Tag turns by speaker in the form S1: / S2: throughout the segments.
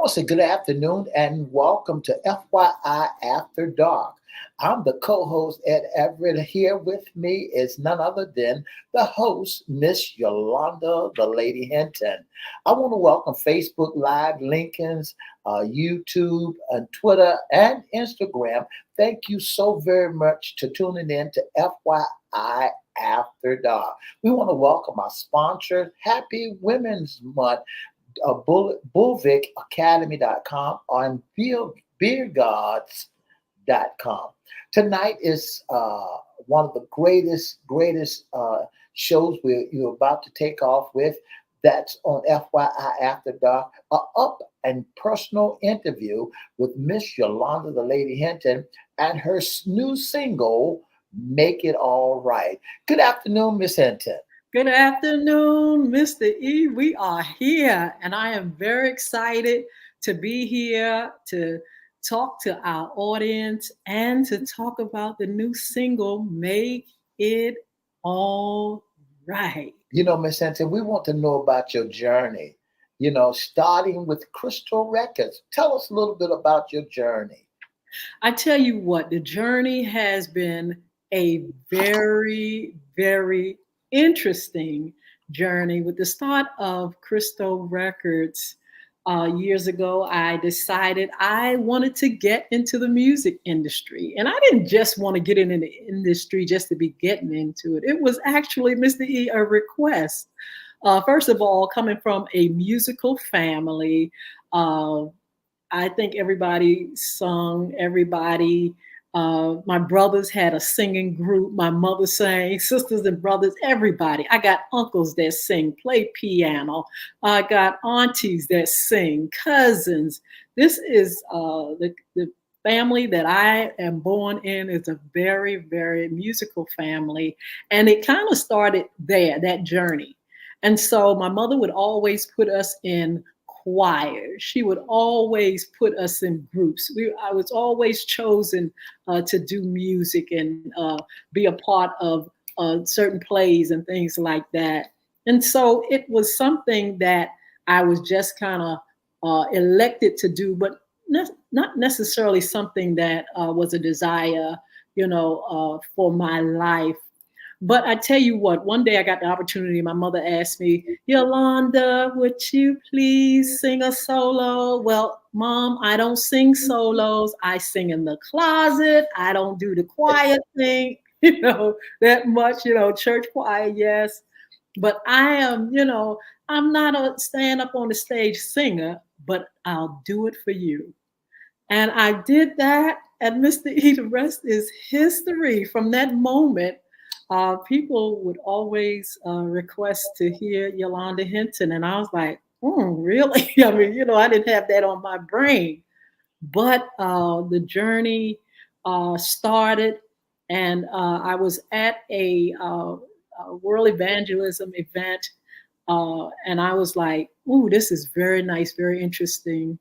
S1: want to say good afternoon and welcome to FYI After Dark. I'm the co-host Ed Everett. Here with me is none other than the host, Miss Yolanda, the Lady Hinton. I want to welcome Facebook Live, Lincoln's, YouTube, and Twitter, and Instagram. Thank you so very much to tuning in to FYI After Dark. We want to welcome our sponsor, Happy Women's Month, BullVicAcademy.com on BeerGods.com. Tonight is one of the greatest shows you're about to take off with. That's on FYI After Dark, up and personal interview with Miss Yolanda, the Lady Hinton, and her new single, Make It All Right. Good afternoon, Miss Hinton.
S2: Good afternoon, Mr. E. We are here, and I am very excited to be here to talk to our audience and to talk about the new single, Make It All Right.
S1: You know, Miss Hinton, we want to know about your journey, starting with Crystal Records. Tell us a little bit about your journey.
S2: I tell you what, the journey has been a very, very interesting journey. With the start of Crystal Records years ago, I decided I wanted to get into the music industry. And I didn't just want to get into the industry just to be getting into it. It was actually, Mr. E, a request. First of all, coming from a musical family, I think everybody sung, my brothers had a singing group. My mother sang, sisters and brothers, everybody. I got uncles that sing, play piano. I got aunties that sing, cousins. This is the family that I am born in is a very, very musical family. And it kind of started there, that journey. And so my mother would always put us in choirs. She would always put us in groups. I was always chosen to do music and be a part of certain plays and things like that. And so it was something that I was just kind of elected to do, but not necessarily something that was a desire, for my life. But I tell you what, one day I got the opportunity. My mother asked me, Yolanda, would you please sing a solo? Well, Mom, I don't sing solos. I sing in the closet. I don't do the choir thing, that much, church choir, yes. But I am, I'm not a stand up on the stage singer, but I'll do it for you. And I did that. And Mr. E, the rest is history. From that moment, people would always request to hear Yolanda Hinton. And I was like, really? I mean, I didn't have that on my brain. But the journey started, and I was at a world evangelism event. And I was like, this is very nice, very interesting.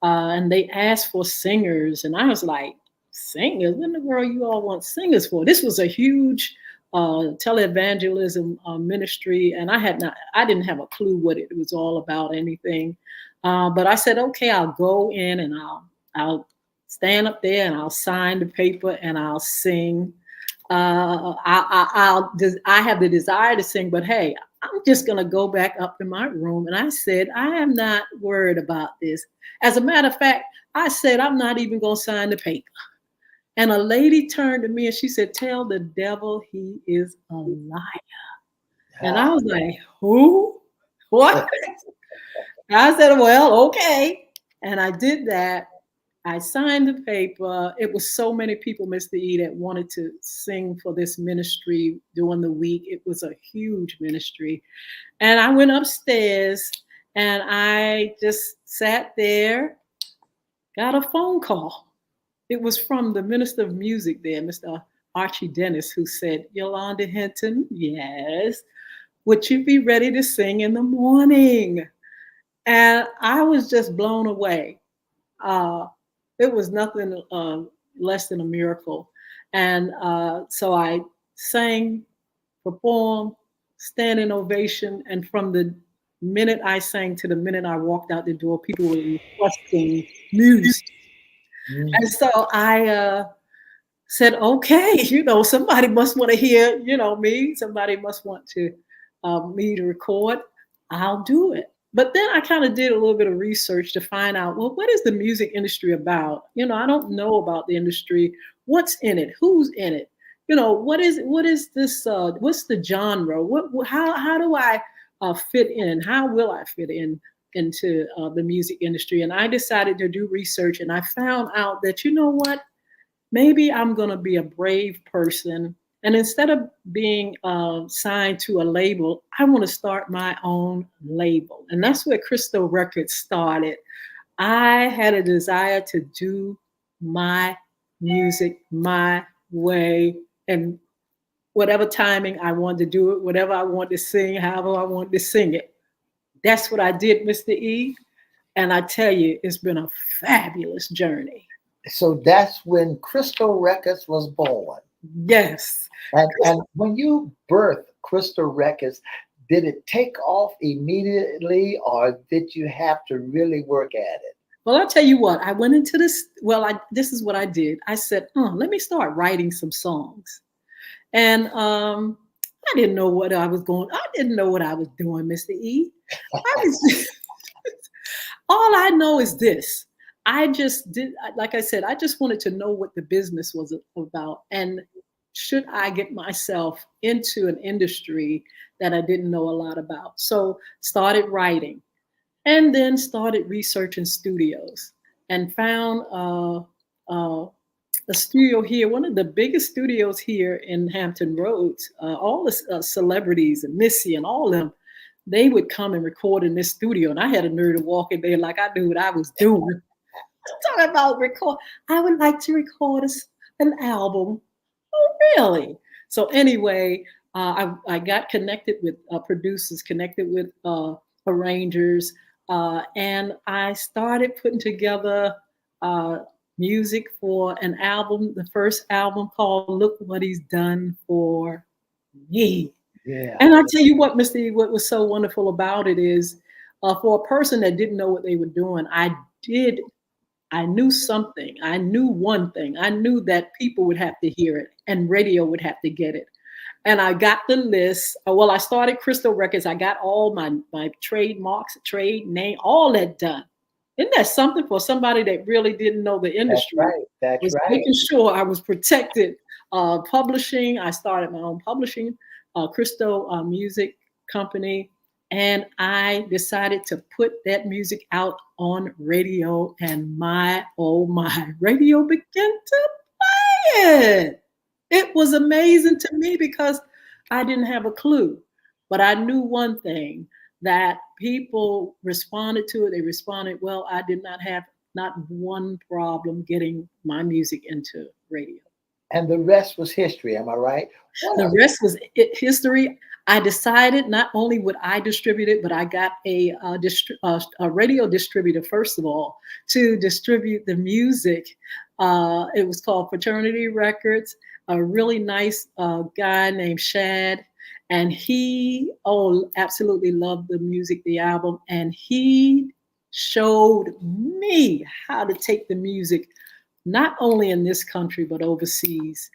S2: And they asked for singers. And I was like, singers? What in the world you all want singers for? This was a huge televangelism ministry, and I didn't have a clue what it was all about, anything. But I said, okay, I'll go in and I'll stand up there and I'll sign the paper and I'll sing. I have the desire to sing, but hey, I'm just gonna go back up in my room. And I said, I am not worried about this. As a matter of fact, I said, I'm not even gonna sign the paper. And a lady turned to me and she said, tell the devil he is a liar. And I was like, who? What? I said, well, okay. And I did that. I signed the paper. It was so many people, Mr. E, that wanted to sing for this ministry during the week. It was a huge ministry. And I went upstairs and I just sat there, got a phone call. It was from the minister of music there, Mr. Archie Dennis, who said, Yolanda Hinton, yes, would you be ready to sing in the morning? And I was just blown away. It was nothing less than a miracle. And so I sang, performed, standing ovation. And from the minute I sang to the minute I walked out the door, people were requesting music.
S1: Mm.
S2: And so I said, okay, somebody must want to hear, me. Somebody must want to me to record. I'll do it. But then I kind of did a little bit of research to find out, well, what is the music industry about? I don't know about the industry. What's in it? Who's in it? What is this? What's the genre? How do I fit in? How will I fit in into the music industry? And I decided to do research, and I found out that what, maybe I'm going to be a brave person. And instead of being signed to a label, I want to start my own label. And that's where Crystal Records started. I had a desire to do my music my way, and whatever timing I wanted to do it, whatever I wanted to sing, however I wanted to sing it. That's what I did, Mr. E. And I tell you, it's been a fabulous journey.
S1: So that's when Crystal Records was born.
S2: Yes.
S1: And when you birthed Crystal Records, did it take off immediately, or did you have to really work at it?
S2: Well, I'll tell you what, I went into this. Well, this is what I did. I said, let me start writing some songs. And I didn't know what I was going. I didn't know what I was doing, Mr. E. All I know is this. I just did, like I said, I just wanted to know what the business was about. And should I get myself into an industry that I didn't know a lot about? So started writing, and then started researching studios, and found a studio here, one of the biggest studios here in Hampton Roads. All the celebrities and Missy and all of them, they would come and record in this studio. And I had a nerve to walk in there like I knew what I was doing. I'm talking about record. I would like to record an album. Oh, really? So anyway, I got connected with producers, connected with arrangers, and I started putting together music for an album, the first album called Look What He's Done For Me.
S1: Yeah.
S2: And I tell you what, Mr. E, what was so wonderful about it is for a person that didn't know what they were doing, I knew something. I knew one thing. I knew that people would have to hear it and radio would have to get it. And I got the list. Well, I started Crystal Records. I got all my trademarks, trade name, all that done. Isn't that something for somebody that really didn't know the industry?
S1: That's right. That's
S2: was
S1: right.
S2: making sure I was protected. Publishing, I started my own publishing, Crystal Music Company. And I decided to put that music out on radio, and my radio began to play it. It was amazing to me because I didn't have a clue, but I knew one thing, that people responded to it. They responded well. I did not have not one problem getting my music into radio.
S1: And the rest was history. Am I right?
S2: The rest was history. I decided not only would I distribute it, but I got a radio distributor, first of all, to distribute the music. It was called Fraternity Records. A really nice guy named Shad. And he, absolutely loved the music, the album. And he showed me how to take the music, not only in this country, but overseas.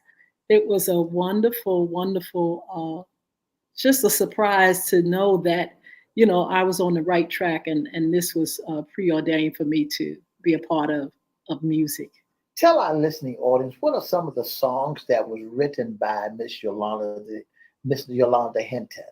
S2: It was a wonderful, wonderful, just a surprise to know that, I was on the right track, and this was preordained for me to be a part of music.
S1: Tell our listening audience, what are some of the songs that was written by Miss Yolanda Hinton?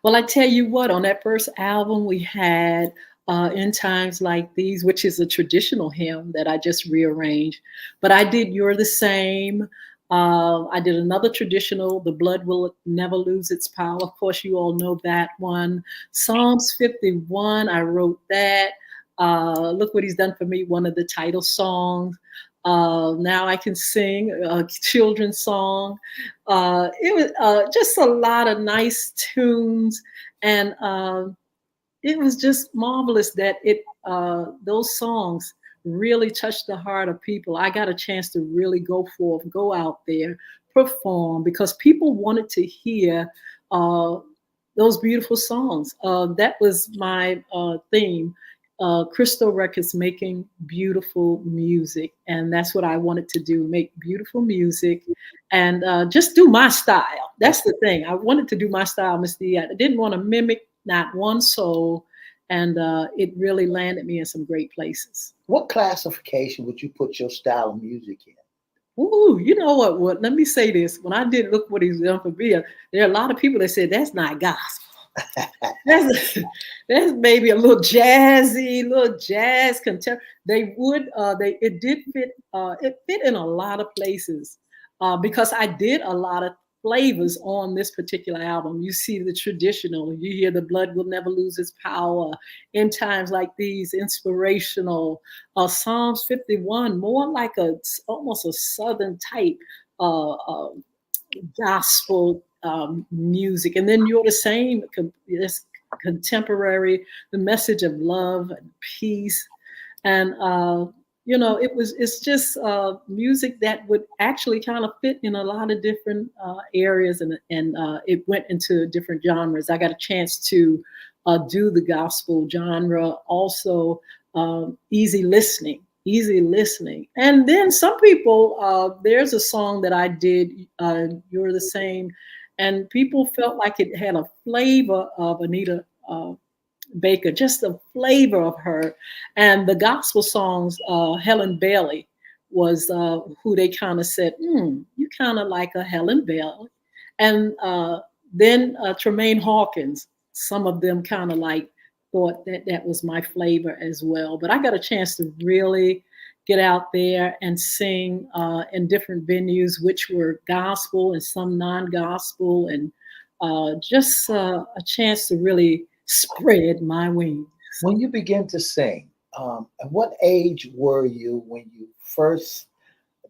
S2: Well, I tell you what, on that first album we had In Times Like These, which is a traditional hymn that I just rearranged. But I did You're the Same. I did another traditional, The Blood Will Never Lose Its Power. Of course, you all know that one. Psalms 51, I wrote that. Look What He's Done For Me, one of the title songs. Now I Can Sing, a children's song. It was just a lot of nice tunes, and it was just marvelous that those songs really touched the heart of people. I got a chance to really go out there, perform, because people wanted to hear those beautiful songs. That was my theme. Crystal Records, making beautiful music, and that's what I wanted to do: make beautiful music, and just do my style. That's the thing. I wanted to do my style, Miss D. I didn't want to mimic not one soul, and it really landed me in some great places.
S1: What classification would you put your style of music in?
S2: Ooh, you know what? What? Let me say this. When I did Look What He's Done for Me, there are a lot of people that said that's not gospel. That's that's maybe a little jazz contemporary. They would they it did fit it fit in a lot of places because I did a lot of flavors on this particular album. You see the traditional, you hear the blood will never lose its power in times like these, inspirational. Psalms 51, more like a almost a southern type uh, gospel music. And then you're the same, this contemporary, the message of love and peace. And, it's just music that would actually kind of fit in a lot of different areas. And it went into different genres. I got a chance to do the gospel genre, also easy listening. And then some people, there's a song that I did, You're the Same, and people felt like it had a flavor of Anita Baker, just a flavor of her. And the gospel songs, Helen Bailey was who they kind of said, you kind of like a Helen Bailey. And then Tremaine Hawkins, some of them kind of like thought that that was my flavor as well. But I got a chance to really get out there and sing in different venues, which were gospel and some non-gospel, and just a chance to really spread my wings.
S1: When you begin to sing, at what age were you when you first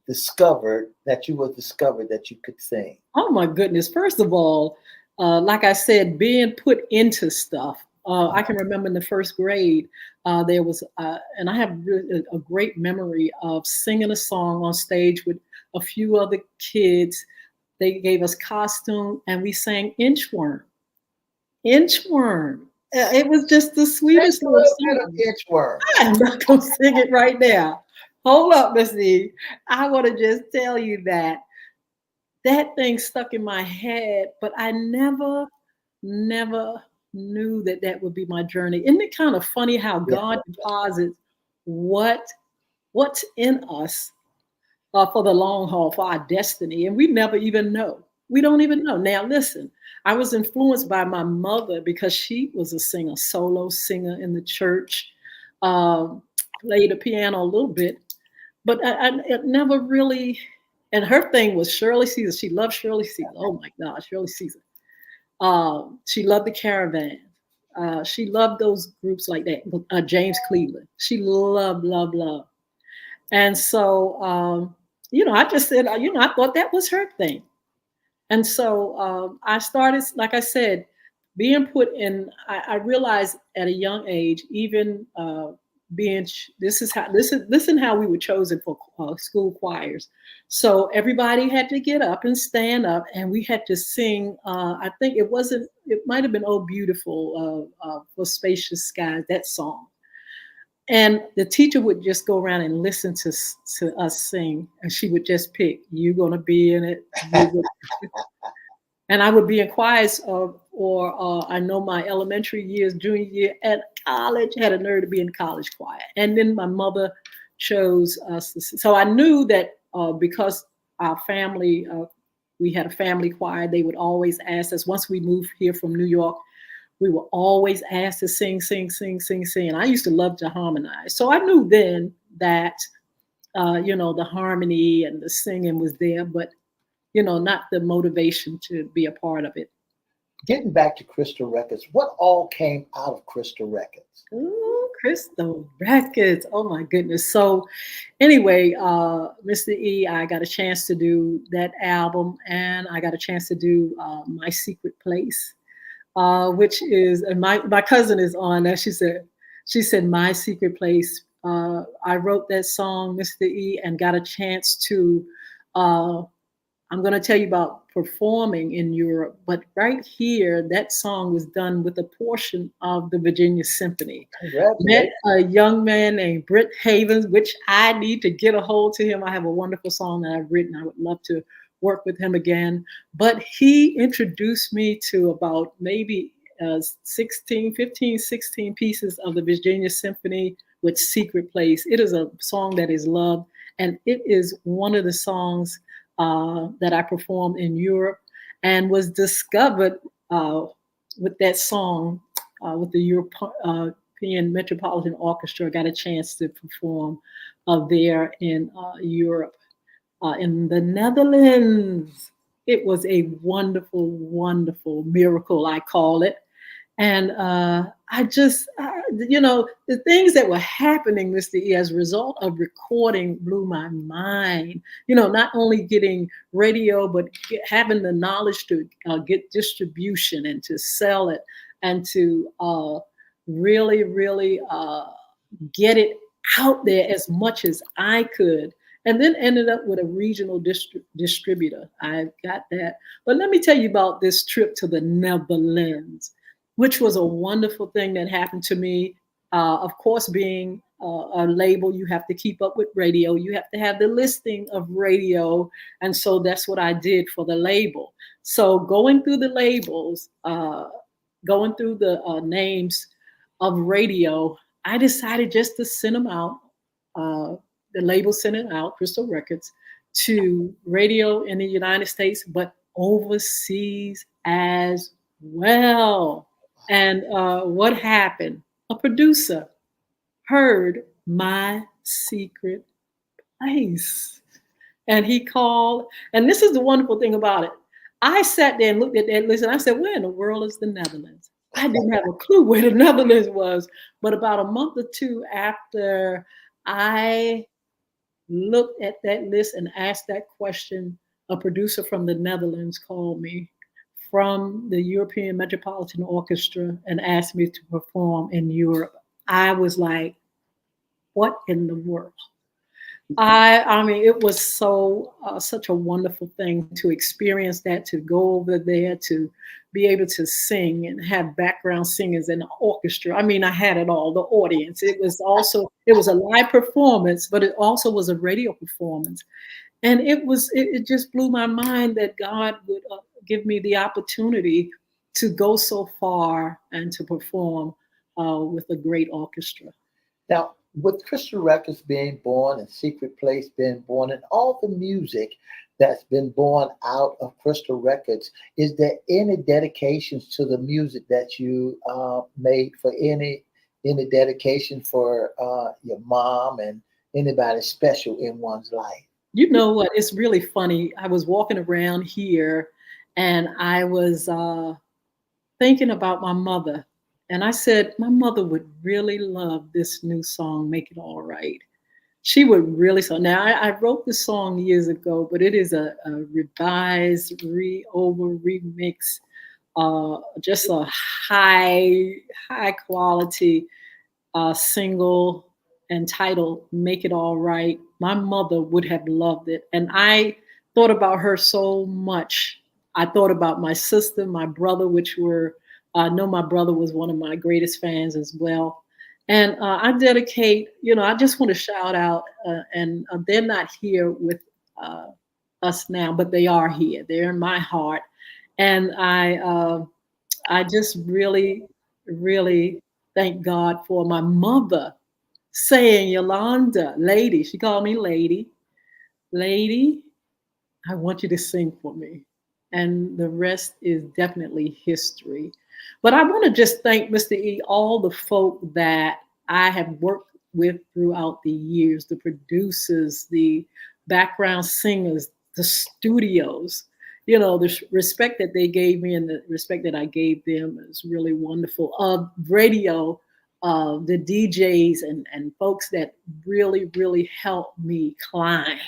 S1: discovered that you could sing?
S2: Oh my goodness! First of all, like I said, being put into stuff. I can remember in the first grade, there was, and I have a great memory of singing a song on stage with a few other kids. They gave us costume, and we sang Inchworm. Inchworm. It was just the sweetest little song.
S1: Inchworm.
S2: I'm not gonna sing it right now. Hold up, Missy. I want to just tell you that that thing stuck in my head, but I never knew that that would be my journey. Isn't it kind of funny how God deposits what's in us for the long haul, for our destiny, and we never even know. We don't even know. Now, listen, I was influenced by my mother because she was a singer, solo singer in the church, played the piano a little bit, but it never really. And her thing was Shirley Caesar. She loved Shirley Caesar. Oh my gosh, Shirley Caesar. She loved the Caravan. She loved those groups like that. James Cleveland. She loved, loved, loved. And so, I just said, I thought that was her thing. And so I started, like I said, being put in. I realized at a young age, even listen how we were chosen for school choirs. So everybody had to get up and stand up, and we had to sing. I think it might have been "Oh Beautiful" for Spacious Skies, that song. And the teacher would just go around and listen to us sing, and she would just pick, "You're gonna be in it." And I would be in choirs, or I know my elementary years, junior year at college, had a nerve to be in college choir. And then my mother chose us. So I knew that because our family, we had a family choir, they would always ask us, once we moved here from New York, we were always asked to sing, sing, sing, sing, sing. And I used to love to harmonize. So I knew then that, the harmony and the singing was there, but not the motivation to be a part of it.
S1: Getting back to Crystal Records, what all came out of Crystal Records?
S2: Ooh, Crystal Records. Oh my goodness. So anyway, Mr. E, I got a chance to do that album, and I got a chance to do My Secret Place, which is, and my cousin is on that. She said, My Secret Place. I wrote that song, Mr. E, and got a chance to I'm going to tell you about performing in Europe, but right here, that song was done with a portion of the Virginia Symphony. Met
S1: Congratulations.
S2: a young man named Britt Havens, which I need to get a hold to him. I have a wonderful song that I've written. I would love to work with him again. But he introduced me to about maybe 16, 15, 16 pieces of the Virginia Symphony with Secret Place. It is a song that is loved, and it is one of the songs that I performed in Europe and was discovered with that song with the European Metropolitan Orchestra. Got a chance to perform there in Europe, in the Netherlands. It was a wonderful, wonderful miracle, I call it. And the things that were happening, Mr. E, as a result of recording blew my mind. Not only getting radio, but having the knowledge to get distribution and to sell it and to really, really get it out there as much as I could. And then ended up with a regional distributor. I got that. But let me tell you about this trip to the Netherlands, which was a wonderful thing that happened to me. Of course, being a label, you have to keep up with radio. You have to have the listing of radio. And so that's what I did for the label. So going through the labels, going through the names of radio, I decided just to send them out. The label sent it out, Crystal Records, to radio in the United States, but overseas as well. And what happened? A producer heard my secret place. And he called. And this is the wonderful thing about it. I sat there and looked at that list and I said, where in the world is the Netherlands? I didn't have a clue where the Netherlands was. But about a month or two after I looked at that list and asked that question, a producer from the Netherlands called me from the European Metropolitan Orchestra and asked me to perform in Europe. I was like, what in the world? I mean, it was so such a wonderful thing to experience that, to go over there, to be able to sing and have background singers in the orchestra. I mean, I had it all. The audience. It was a live performance, but it also was a radio performance, and it just blew my mind that God would give me the opportunity to go so far and to perform with a great orchestra.
S1: Now, with Crystal Records being born and Secret Place being born and all the music that's been born out of Crystal Records, is there any dedications to the music that you made for any dedication for your mom and anybody special in one's life?
S2: You know what? It's really funny. I was walking around here and I was thinking about my mother. And I said, my mother would really love this new song, Make It All Right. She would really so. Now, I wrote this song years ago, but it is a revised, remix, just a high quality single entitled Make It All Right. My mother would have loved it. And I thought about her so much. I thought about my sister, my brother, which were I know my brother was one of my greatest fans as well. And I dedicate, I just want to shout out, and they're not here with us now, but they are here. They're in my heart. And I just really, really thank God for my mother saying, Yolanda, lady, she called me lady, I want you to sing for me. And the rest is definitely history. But I want to just thank Mr. E, all the folk that I have worked with throughout the years, the producers, the background singers, the studios, the respect that they gave me and the respect that I gave them is really wonderful. Radio, the DJs and folks that really, really helped me climb.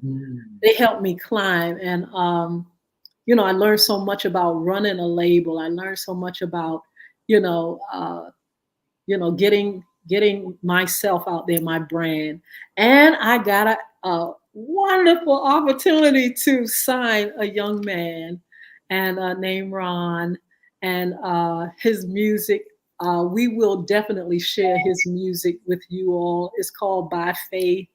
S2: They helped me climb. And, I learned so much about running a label. I learned so much about, getting myself out there, my brand. And I got wonderful opportunity to sign a young man and named Ron, and his music. We will definitely share his music with you all. It's called By Faith,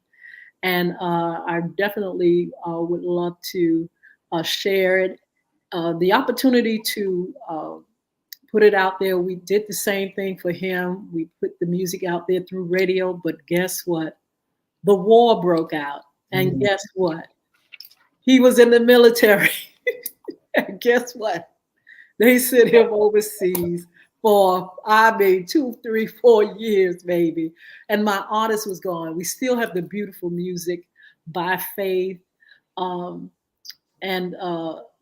S2: and I definitely would love to share it. The opportunity to put it out there. We did the same thing for him. We put the music out there through radio, but guess what? The war broke out. And guess what? He was in the military. And guess what? They sent him overseas for, 2, 3, 4 years, maybe. And my artist was gone. We still have the beautiful music By Faith. And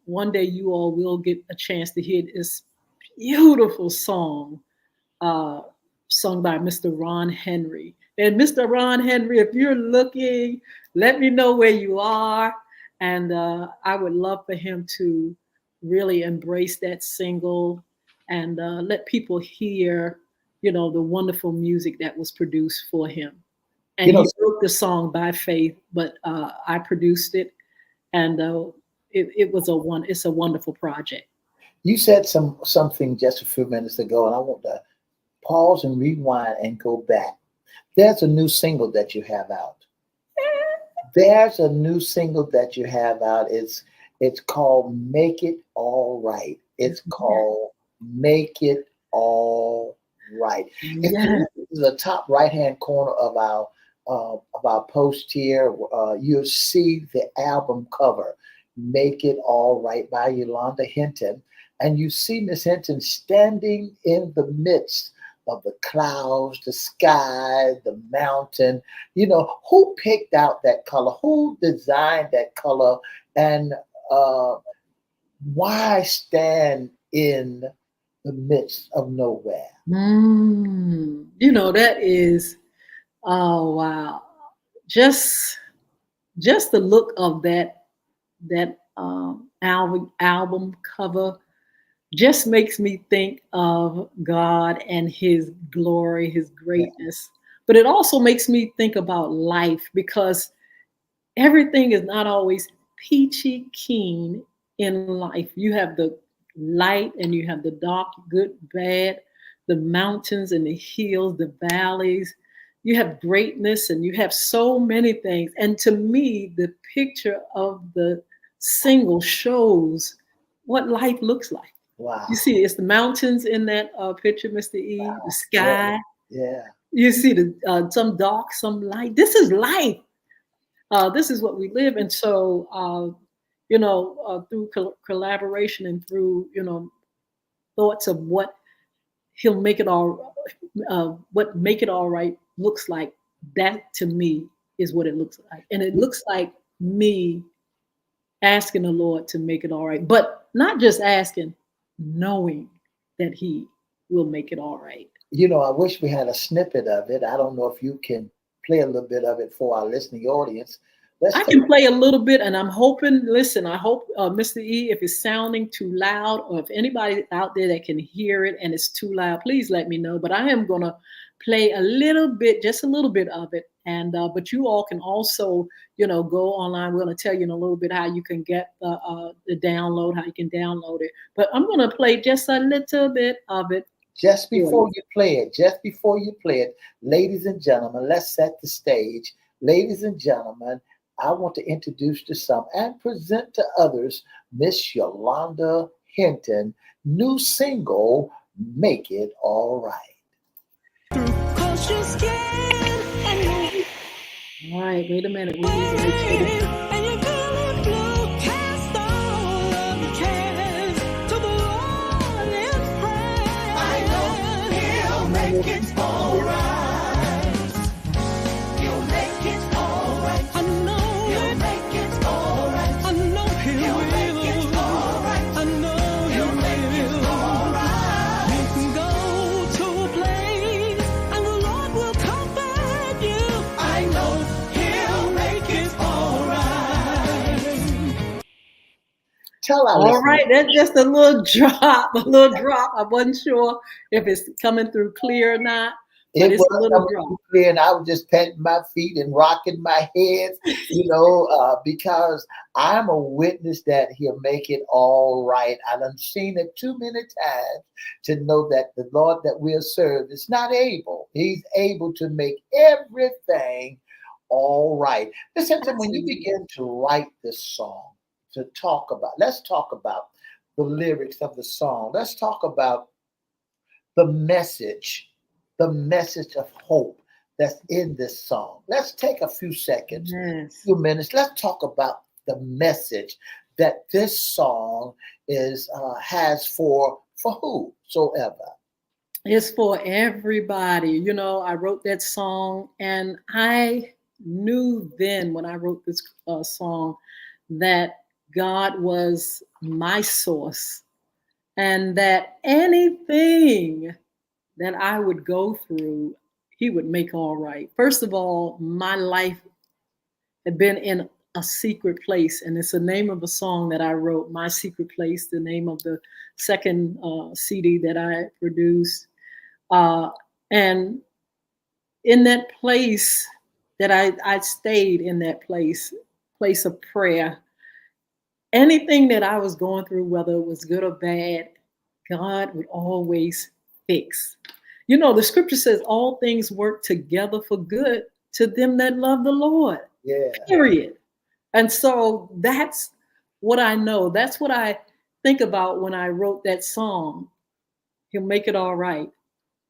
S2: one day you all will get a chance to hear this beautiful song sung by Mr. Ron Henry. And Mr. Ron Henry, if you're looking, let me know where you are. And I would love for him to really embrace that single and let people hear, the wonderful music that was produced for him. And he wrote the song By Faith, but I produced it, and it's a wonderful project.
S1: You said something just a few minutes ago, and I want to pause and rewind and go back. There's a new single that you have out. There's a new single that you have out. It's called Make It All Right. It's called Make It All Right. If you look at the top right-hand corner of our post here, you'll see the album cover, Make It All Right by Yolanda Hinton. And you see Miss Hinton standing in the midst of the clouds, the sky, the mountain. Who picked out that color? Who designed that color? And why stand in the midst of nowhere?
S2: That is, oh wow, just the look of that album cover just makes me think of God and his glory, his greatness. But it also makes me think about life, because everything is not always peachy keen in life. You have the light and you have the dark, good, bad, the mountains and the hills, the valleys. You have greatness and you have so many things. And to me, the picture of the single shows what life looks like.
S1: Wow.
S2: You see, it's the mountains in that picture, Mr. E, wow. The sky.
S1: Yeah.
S2: You see some dark, some light. This is life. This is what we live. And so, through collaboration and through, thoughts of what he'll make it all, what Make It All Right looks like, that to me is what it looks like. And it looks like me asking the Lord to make it all right, but not just asking, knowing that he will make it all right.
S1: I wish we had a snippet of it. I don't know if you can play a little bit of it for our listening audience.
S2: I can play a little bit, and I'm hoping, I hope, Mr. E, if it's sounding too loud, or if anybody out there that can hear it and it's too loud, please let me know. But I am going to play a little bit, just a little bit of it. And but you all can also, go online. We're going to tell you in a little bit how you can get the download, how you can download it. But I'm going to play just a little bit of it.
S1: Just before you play it, ladies and gentlemen, let's set the stage. Ladies and gentlemen, I want to introduce to some and present to others Miss Yolanda Hinton, new single, Make It All Right.
S2: All right, wait a minute. We need to make sure
S3: Make it all right. You'll make it all right. I know you'll make it all right. I know you'll make it all right. I know you'll make it all right. You can go to a place and the Lord will comfort you. I know he'll make it all right.
S1: Tell our
S2: all right, that's just a little drop. I wasn't sure if it's coming through clear or not, but
S1: It
S2: it's a
S1: was
S2: little
S1: coming
S2: dry.
S1: through clear, and I was just patting my feet and rocking my head, because I'm a witness that He'll make it all right. I done seen it too many times to know that the Lord that we'll serve is not able. He's able to make everything all right. Listen, when you
S2: Absolutely.
S1: begin to write this song, let's talk about the lyrics of the song. Let's talk about the message, the message of hope that's in this song. Let's take a few seconds,
S2: Yes.
S1: few minutes. Let's talk about the message that this song is has for whosoever.
S2: It's for everybody. I wrote that song, and I knew then when I wrote this song that God was my source, and that anything that I would go through, He would make all right. First of all, my life had been in a secret place, and it's the name of a song that I wrote, My Secret Place, the name of the second CD that I produced. And in that place that I stayed in that place of prayer, anything that I was going through, whether it was good or bad, God would always fix. The scripture says all things work together for good to them that love the Lord,
S1: Yeah.
S2: period. And so that's what I know. That's what I think about when I wrote that song. He'll make it all right.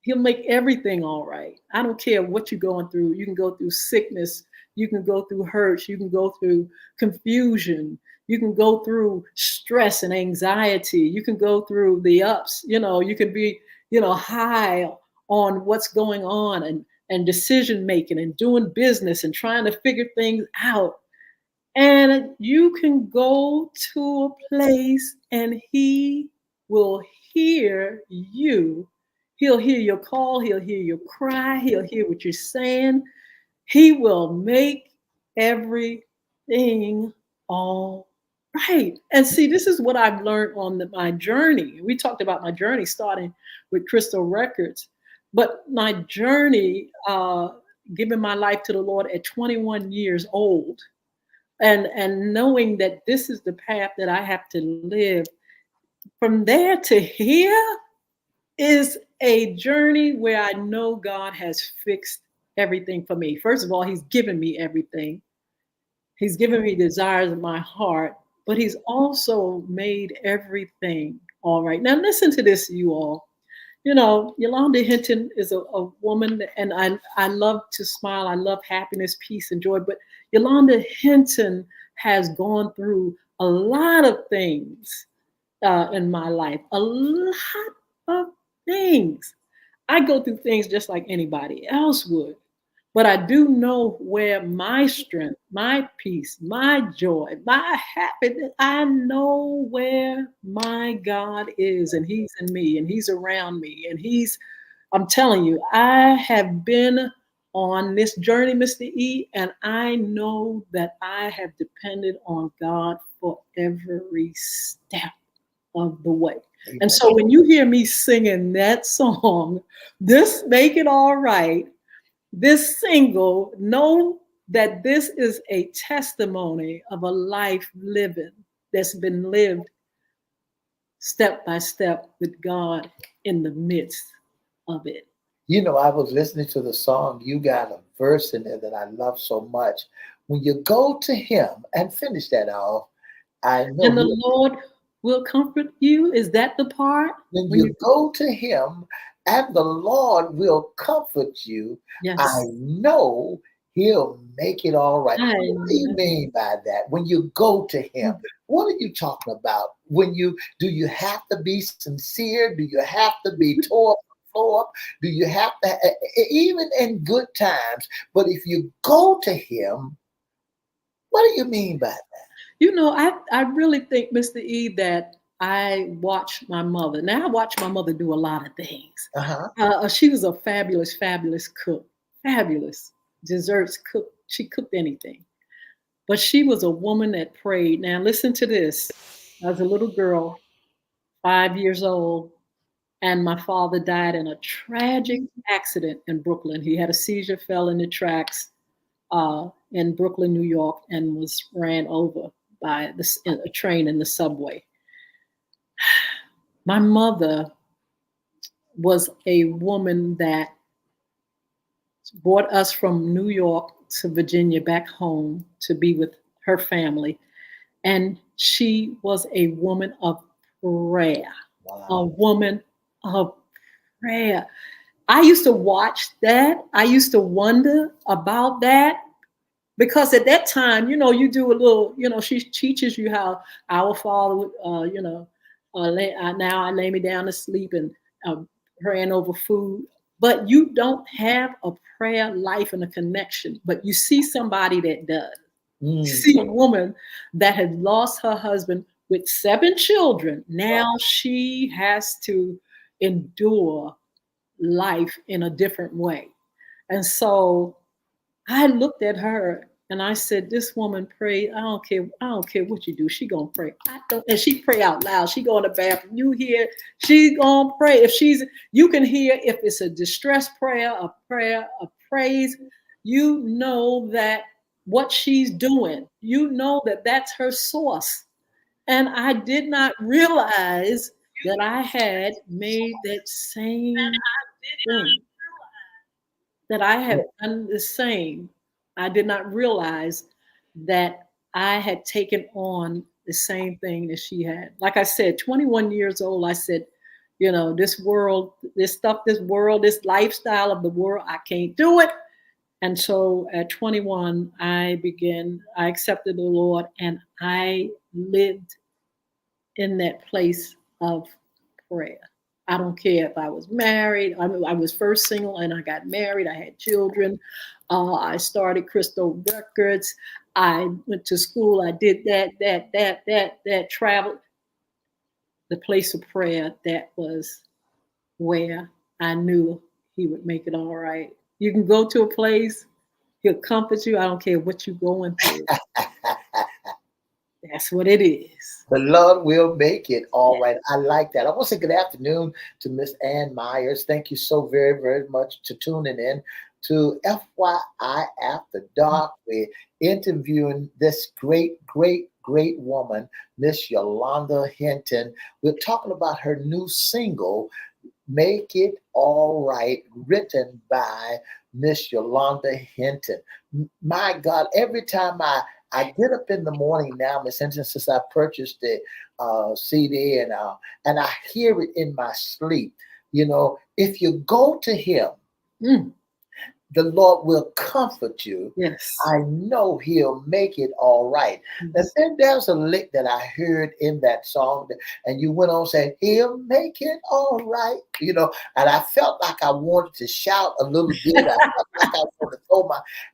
S2: He'll make everything all right. I don't care what you're going through. You can go through sickness. You can go through hurts. You can go through confusion. You can go through stress and anxiety. You can go through the ups. You can be, high on what's going on and decision making and doing business and trying to figure things out. And you can go to a place and He will hear you. He'll hear your call. He'll hear your cry. He'll hear what you're saying. He will make everything all right. And see, this is what I've learned on my journey. We talked about my journey starting with Crystal Records, but my journey, giving my life to the Lord at 21 years old, and knowing that this is the path that I have to live, from there to here is a journey where I know God has fixed everything for me. First of all, He's given me everything. He's given me desires of my heart, but He's also made everything all right. Now listen to this, you all. Yolanda Hinton is a woman, and I love to smile. I love happiness, peace, and joy. But Yolanda Hinton has gone through a lot of things in my life, a lot of things. I go through things just like anybody else would. But I do know where my strength, my peace, my joy, my happiness, I know where my God is, and He's in me, and He's around me. And I'm telling you, I have been on this journey, Mr. E, and I know that I have depended on God for every step of the way.
S1: Amen.
S2: And so when you hear me singing that song, this Make It All Right, this single, know that this is a testimony of a life living that's been lived step by step with God in the midst of it.
S1: I was listening to the song. You got a verse in there that I love so much. When you go to Him, and finish that off, I know.
S2: And the Lord will comfort you. Is that the part?
S1: When you go to Him and the Lord will comfort you,
S2: Yes.
S1: I know He'll make it all right.
S2: I
S1: What do you
S2: know.
S1: mean by that? When you go to Him, what are you talking about? Do you have to be sincere? Do you have to be tore up the floor up? Do you have to, even in good times? But if you go to Him, what do you mean by that?
S2: I really think, Mr. E, that I watched my mother. Now I watch my mother do a lot of things. She was a fabulous, fabulous cook. Fabulous desserts cook. She cooked anything. But she was a woman that prayed. Now listen to this. I was a little girl, 5 years old, And my father died in a tragic accident in Brooklyn. He had a seizure, fell in the tracks in Brooklyn, New York, and was ran over by a train in the subway. My mother was a woman that brought us from New York to Virginia back home to be with her family. And she was a woman of prayer, a woman of prayer. I used to watch that. I used to wonder about that because at that time, you do a little, she teaches you how our Father, now I lay me down to sleep and praying over food. But you don't have a prayer life and a connection. But you see somebody that does. You see a woman that had lost her husband with 7 children. Now she has to endure life in a different way. And so I looked at her and I said, this woman prayed. I don't care what you do. She gonna pray. And she pray out loud. She go in the bathroom. You hear, she gonna pray. You can hear if it's a distress prayer, a prayer of praise, you know that what she's doing, you know that that's her source. And I did not realize that I had made that same thing, that I had done the same. I did not realize that I had taken on the same thing that she had. Like I said, 21 years old, I said, this world, this stuff, this world, this lifestyle of the world, I can't do it. And so at 21, I accepted the Lord, and I lived in that place of prayer. I don't care if I was married. I was first single and I got married. I had children. I started Crystal Records. I went to school. I did that travel. The place of prayer, that was where I knew he would make it all right. You can go to a place, he'll comfort you. I don't care what you're going through. That's what it is.
S1: The Lord will make it all right. I like that. I want to say good afternoon to Miss Ann Myers. Thank you so very, very much for tuning in to FYI After Dark. We're interviewing this great woman, Miss Yolanda Hinton. We're talking about her new single, Make It All Right, written by Miss Yolanda Hinton. My God, every time I get up in the morning now, Miss Hinton, since I purchased the CD, and I hear it in my sleep. If you go to Him, the Lord will comfort you.
S2: Yes.
S1: I know He'll make it all right. And then there's a lick that I heard in that song, and you went on saying, He'll make it all right. And I felt like I wanted to shout a little bit. I felt like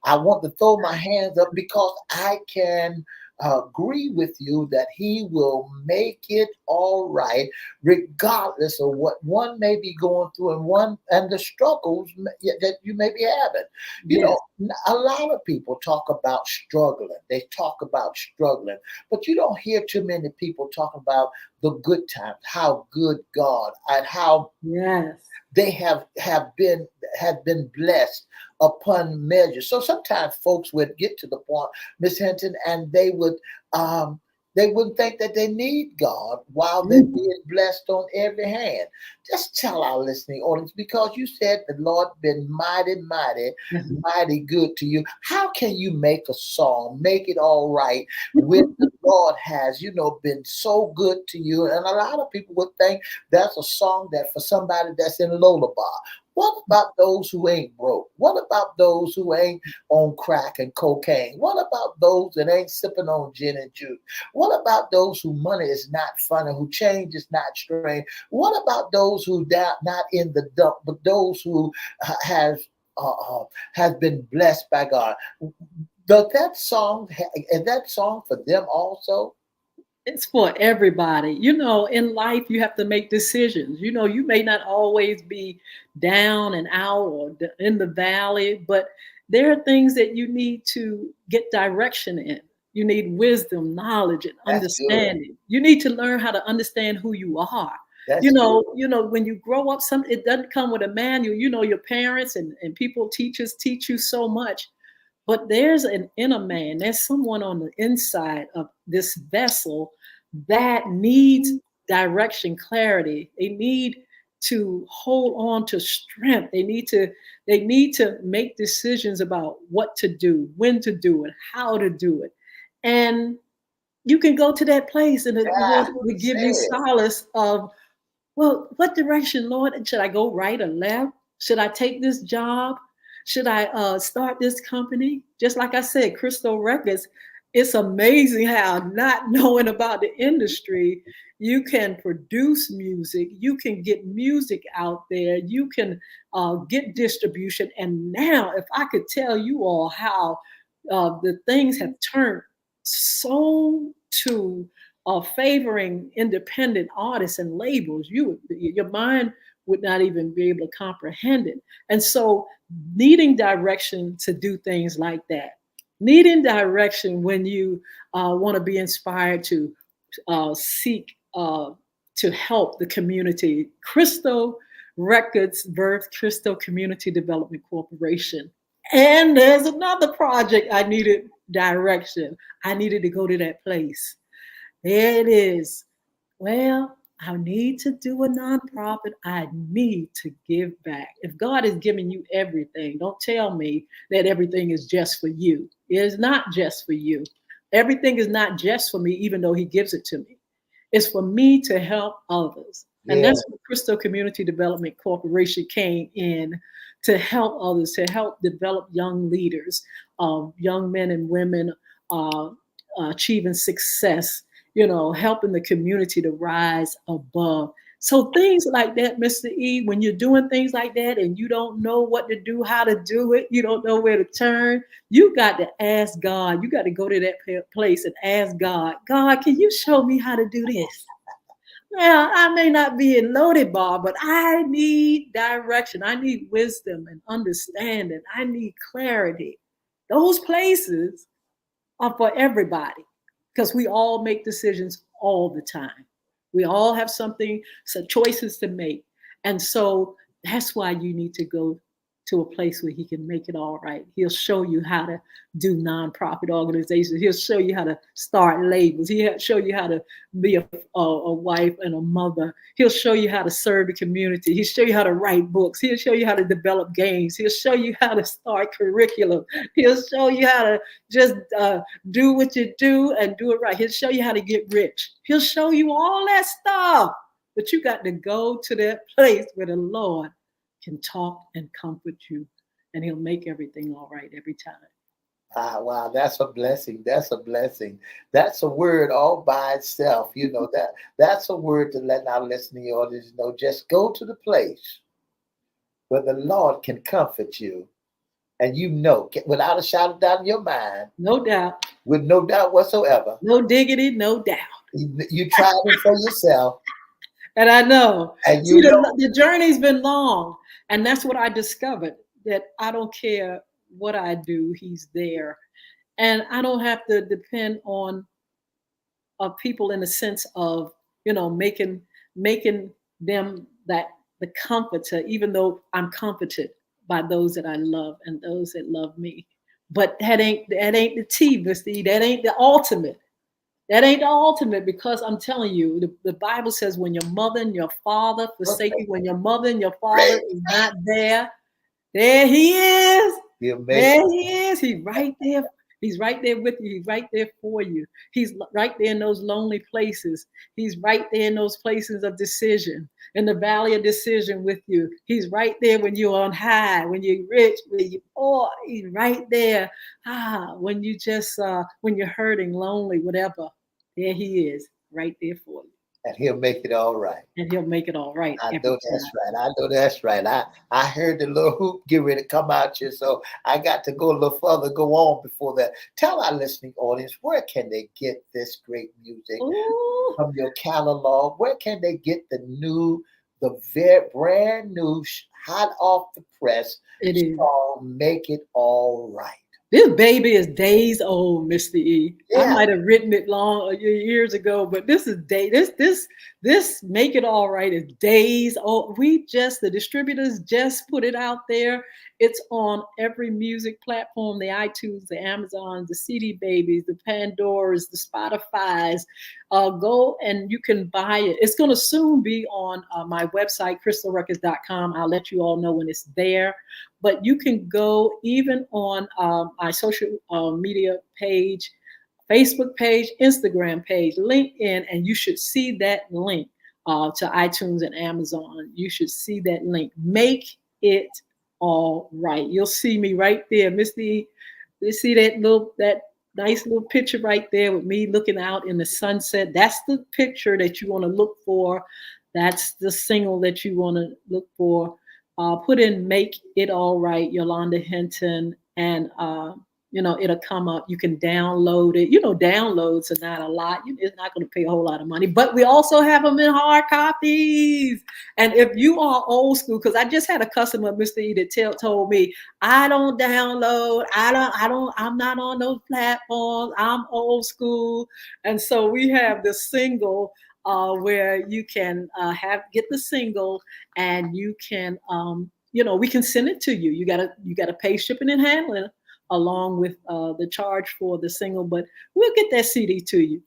S1: I want to throw my hands up, because I can agree with you that He will make it all right, regardless of what one may be going through and the struggles that you may be having. A lot of people talk about struggling. They talk about struggling, but you don't hear too many people talk about the good times, how good God, and how they have been blessed upon measure. So sometimes folks would get to the point, Miss Hinton, and they wouldn't think that they need God while they're being blessed on every hand. Just tell our listening audience, because you said the Lord been mighty, mighty good to you. How can you make a song, make it all right, when the Lord has, been so good to you? And a lot of people would think that's a song that for somebody that's in lullaby. What about those who ain't broke? What about those who ain't on crack and cocaine? What about those that ain't sipping on gin and juice? What about those who money is not funny, who change is not strange? What about those who not in the dump, but those who have been blessed by God? Is that song for them also?
S2: It's for everybody. In life, you have to make decisions. You may not always be down and out or in the valley, but there are things that you need to get direction in. You need wisdom, knowledge, and understanding. You need to learn how to understand who you are.
S1: That's good.
S2: When you grow up, it doesn't come with a manual. Your parents and people, teachers teach you so much, but there's an inner man. There's someone on the inside of this vessel that needs direction, clarity. They need to hold on to strength. They need to make decisions about what to do, when to do it, how to do it. And you can go to that place and the Lord
S1: That's what
S2: will
S1: he
S2: give you
S1: said.
S2: solace of, well, what direction, Lord? Should I go right or left? Should I take this job? Should I start this company? Just like I said, Crystal Records, it's amazing how, not knowing about the industry, you can produce music, you can get music out there, you can get distribution. And now, if I could tell you all how the things have turned so to favoring independent artists and labels, your mind would not even be able to comprehend it. And so, needing direction to do things like that, needing direction when you want to be inspired to seek to help the community. Crystal Records birthed Crystal Community Development Corporation. And there's another project I needed direction. I needed to go to that place. There it is. Well, I need to do a nonprofit. I need to give back. If God is giving you everything, don't tell me that everything is just for you. It is not just for you. Everything is not just for me, even though He gives it to me. It's for me to help others. And
S1: Yeah.
S2: that's what Crystal Community Development Corporation came in to help others, to help develop young leaders, young men and women achieving success, helping the community to rise above. So things like that, Mr. E, when you're doing things like that and you don't know what to do, how to do it, you don't know where to turn, you got to ask God. You got to go to that place and ask God, God, can you show me how to do this? Well, I may not be in loaded bar, but I need direction. I need wisdom and understanding. I need clarity. Those places are for everybody because we all make decisions all the time. We all have some choices to make. And so that's why you need to go to a place where He can make it all right. He'll show you how to do nonprofit organizations. He'll show you how to start labels. He'll show you how to be a wife and a mother. He'll show you how to serve the community. He'll show you how to write books. He'll show you how to develop games. He'll show you how to start curriculum. He'll show you how to just do what you do and do it right. He'll show you how to get rich. He'll show you all that stuff. But you got to go to that place where the Lord can talk and comfort you, and He'll make everything all right every time.
S1: Wow, that's a blessing. That's a blessing. That's a word all by itself. That's a word to let our listening audience know. Just go to the place where the Lord can comfort you, and without a shadow of doubt in your mind,
S2: No doubt.
S1: with no doubt whatsoever,
S2: No diggity, no doubt.
S1: you tried it for yourself,
S2: And I know.
S1: and
S2: See, the journey's been long. And that's what I discovered, that I don't care what I do, He's there. And I don't have to depend on people in the sense of, making them the comforter, even though I'm comforted by those that I love and those that love me. But that ain't the T, Mr. E. That ain't the ultimate. That ain't the ultimate, because I'm telling you, the Bible says when your mother and your father forsake you, when your mother and your father is not there, there He is. There He is. He's right there. He's right there with you. He's right there for you. He's right there in those lonely places. He's right there in those places of decision, in the valley of decision with you. He's right there when you're on high, when you're rich, when you're poor. He's right there. When you just, when you're hurting, lonely, whatever. There He is, right there for you.
S1: And He'll make it all right.
S2: And He'll make it all right.
S1: I know that's right. I know that's right. I heard the little hoop get ready to come out here, so I got to go a little further, go on before that. Tell our listening audience, where can they get this great music from your catalog? Where can they get the very brand new, hot off the press song, Make It All Right?
S2: This baby is days old, Mr. E. I
S1: Yeah.
S2: might have written it years ago, but this is this Make It All Right is days old. The distributors just put it out there. It's on every music platform, the iTunes, the Amazons, the CD Babies, the Pandoras, the Spotify's. Go and you can buy it. It's going to soon be on my website, crystalrecords.com. I'll let you all know when it's there. But you can go even on my social media page, Facebook page, Instagram page, LinkedIn, and you should see that link to iTunes and Amazon. You should see that link. Make It All Right. You'll see me right there, Misty. You see that nice little picture right there with me looking out in the sunset. That's the picture that you want to look for. That's the single that you want to look for. Put in Make It All Right, Yolanda Hinton, and it'll come up. You can download it. Downloads are not a lot. It's not going to pay a whole lot of money, but we also have them in hard copies. And if you are old school, because I just had a customer, Mr. E, that told me, I don't download. I'm not on those platforms. I'm old school. And so we have the single where you can get the single, and you can we can send it to you. You gotta pay shipping and handling along with the charge for the single, but we'll get that CD to you.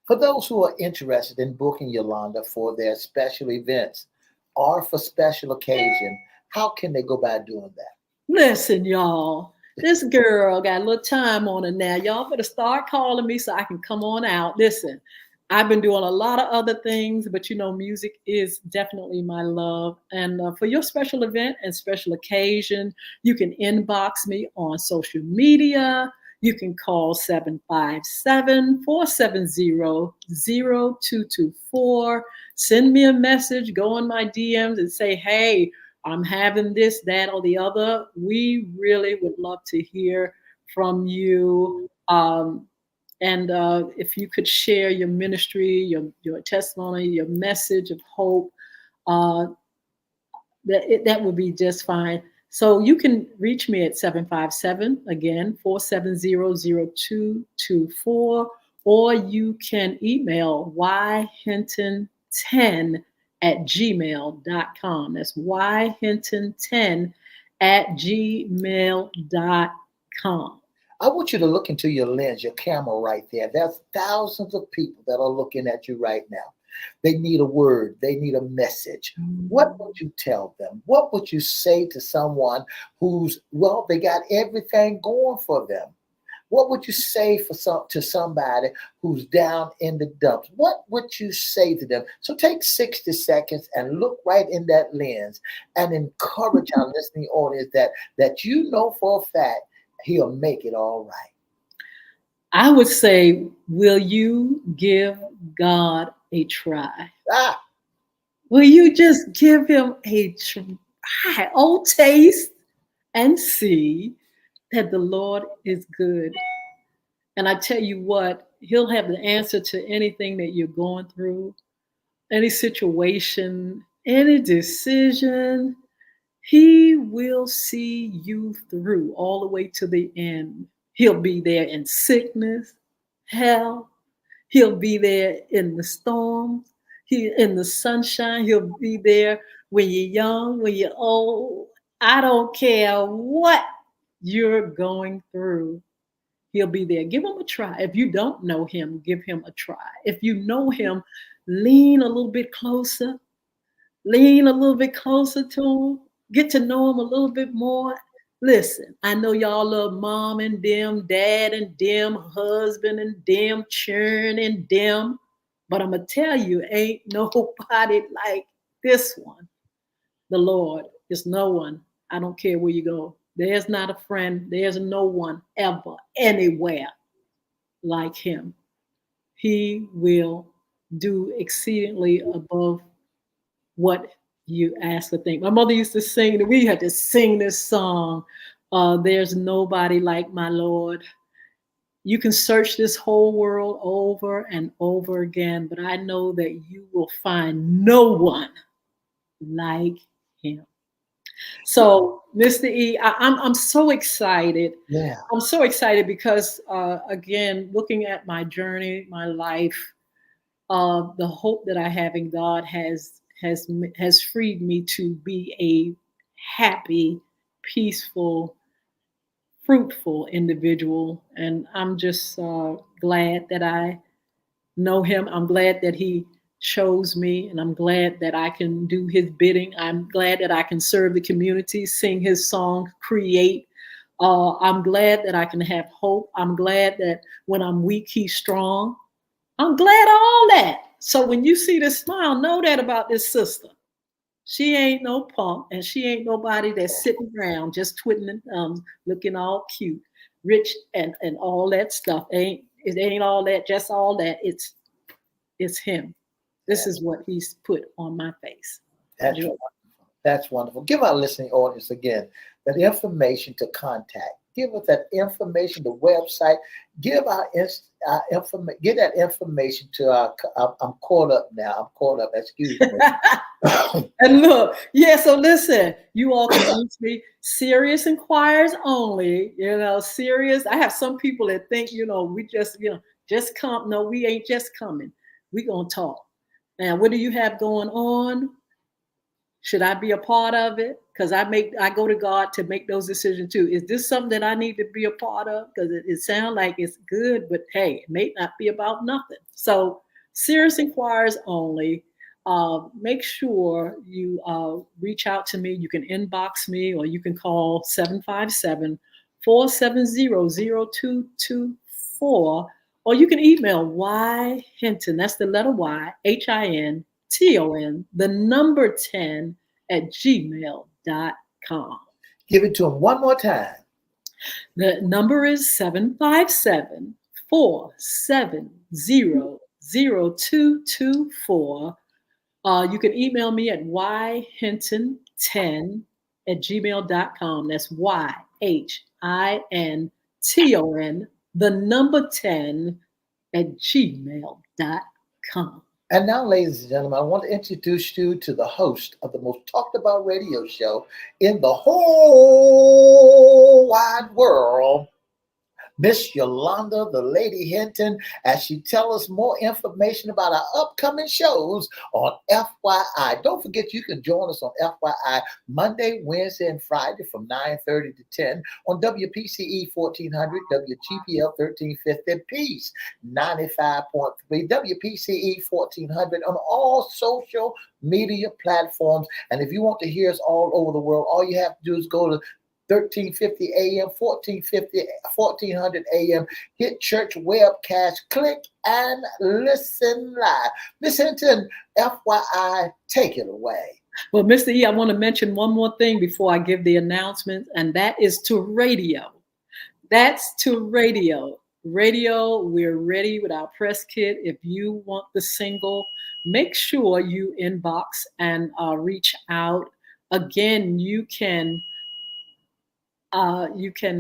S1: For those who are interested in booking Yolanda for their special events or for special occasion, how can they go about doing that?
S2: Listen, y'all, this girl got a little time on her now. Y'all better start calling me so I can come on out. Listen, I've been doing a lot of other things, but music is definitely my love. And for your special event and special occasion, you can inbox me on social media. You can call 757-470-0224. Send me a message, go on my DMs and say, hey, I'm having this, that, or the other. We really would love to hear from you. And if you could share your ministry, your testimony, your message of hope, that would be just fine. So you can reach me at 757-470-0224, or you can email yhinton10@gmail.com. That's yhinton10@gmail.com.
S1: I want you to look into your lens, your camera right there. There's thousands of people that are looking at you right now. They need a word. They need a message. What would you tell them? What would you say to someone they got everything going for them? What would you say to somebody who's down in the dumps? What would you say to them? So take 60 seconds and look right in that lens and encourage our listening audience that for a fact He'll make it all right.
S2: I would say, will you give God a try? Will you just give him a try? Oh, taste and see that the Lord is good. And I tell you what, he'll have the answer to anything that you're going through, any situation, any decision. He will see you through all the way to the end. He'll be there in sickness, health. He'll be there in the storm, in the sunshine. He'll be there when you're young, when you're old. I don't care what you're going through. He'll be there. Give him a try. If you don't know him, give him a try. If you know him, lean a little bit closer. Lean a little bit closer to him. Get to know him a little bit more. Listen, I know y'all love mom and them, dad and them, husband and them, churn and them. But I'm going to tell you, ain't nobody like this one. The Lord is no one. I don't care where you go. There's not a friend. There's no one ever, anywhere like him. He will do exceedingly above what you ask or think. My mother used to sing, we had to sing this song, there's nobody like my Lord. You can search this whole world over and over again, but I know that you will find no one like him. So, Mr. E, I'm so excited.
S1: Yeah.
S2: I'm so excited because, again, looking at my journey, my life, the hope that I have in God has freed me to be a happy, peaceful, fruitful individual, and I'm just glad that I know Him. I'm glad that He chose me, and I'm glad that I can do His bidding. I'm glad that I can serve the community, sing His song, create. I'm glad that I can have hope. I'm glad that when I'm weak, He's strong. I'm glad of all that. So when you see this smile, know that about this sister. She ain't no punk, and she ain't nobody that's sitting around just twiddling thumbs, looking all cute, rich, and all that stuff. It ain't all that, just all that. It's Him. This is what He's put on my face.
S1: That's
S2: Joy.
S1: wonderful. That's wonderful. Give our listening audience again that information to contact. Give us that information, the website. Give our information. Get that information to our. I'm caught up now. I'm caught up. Excuse me.
S2: And look, yeah, so listen, you all can reach me. Serious inquiries only, serious. I have some people that think, we just come. No, we ain't just coming. We gonna talk. Now, what do you have going on? Should I be a part of it? Because I go to God to make those decisions too. Is this something that I need to be a part of? Because it sounds like it's good, but hey, it may not be about nothing. So serious inquiries only. Make sure you reach out to me. You can inbox me, or you can call 757-470-0224, or you can email Y Hinton. That's the letter Y, HINTON, the number 10 at gmail.com.
S1: Give it to them one more time.
S2: The number is 757-470-0224. You can email me at yhinton10 at gmail.com. That's YHINTON, the number 10 at gmail.com.
S1: And now, ladies and gentlemen, I want to introduce you to the host of the most talked about radio show in the whole wide world, Miss Yolanda, the Lady Hinton, as she tells us more information about our upcoming shows on FYI. Don't forget you can join us on FYI Monday, Wednesday, and Friday from 9:30 to 10 on WPCE 1400, WGPL 1350, Peace 95.3, WPCE 1400 on all social media platforms. And if you want to hear us all over the world, all you have to do is go to 1350 AM, 1400 AM, hit church webcast, click and listen live. Miss Hinton, FYI, take it away.
S2: Well, Mr. E, I want to mention one more thing before I give the announcement, and that is to radio. That's to radio. Radio, we're ready with our press kit. If you want the single, make sure you inbox and reach out. Again, you can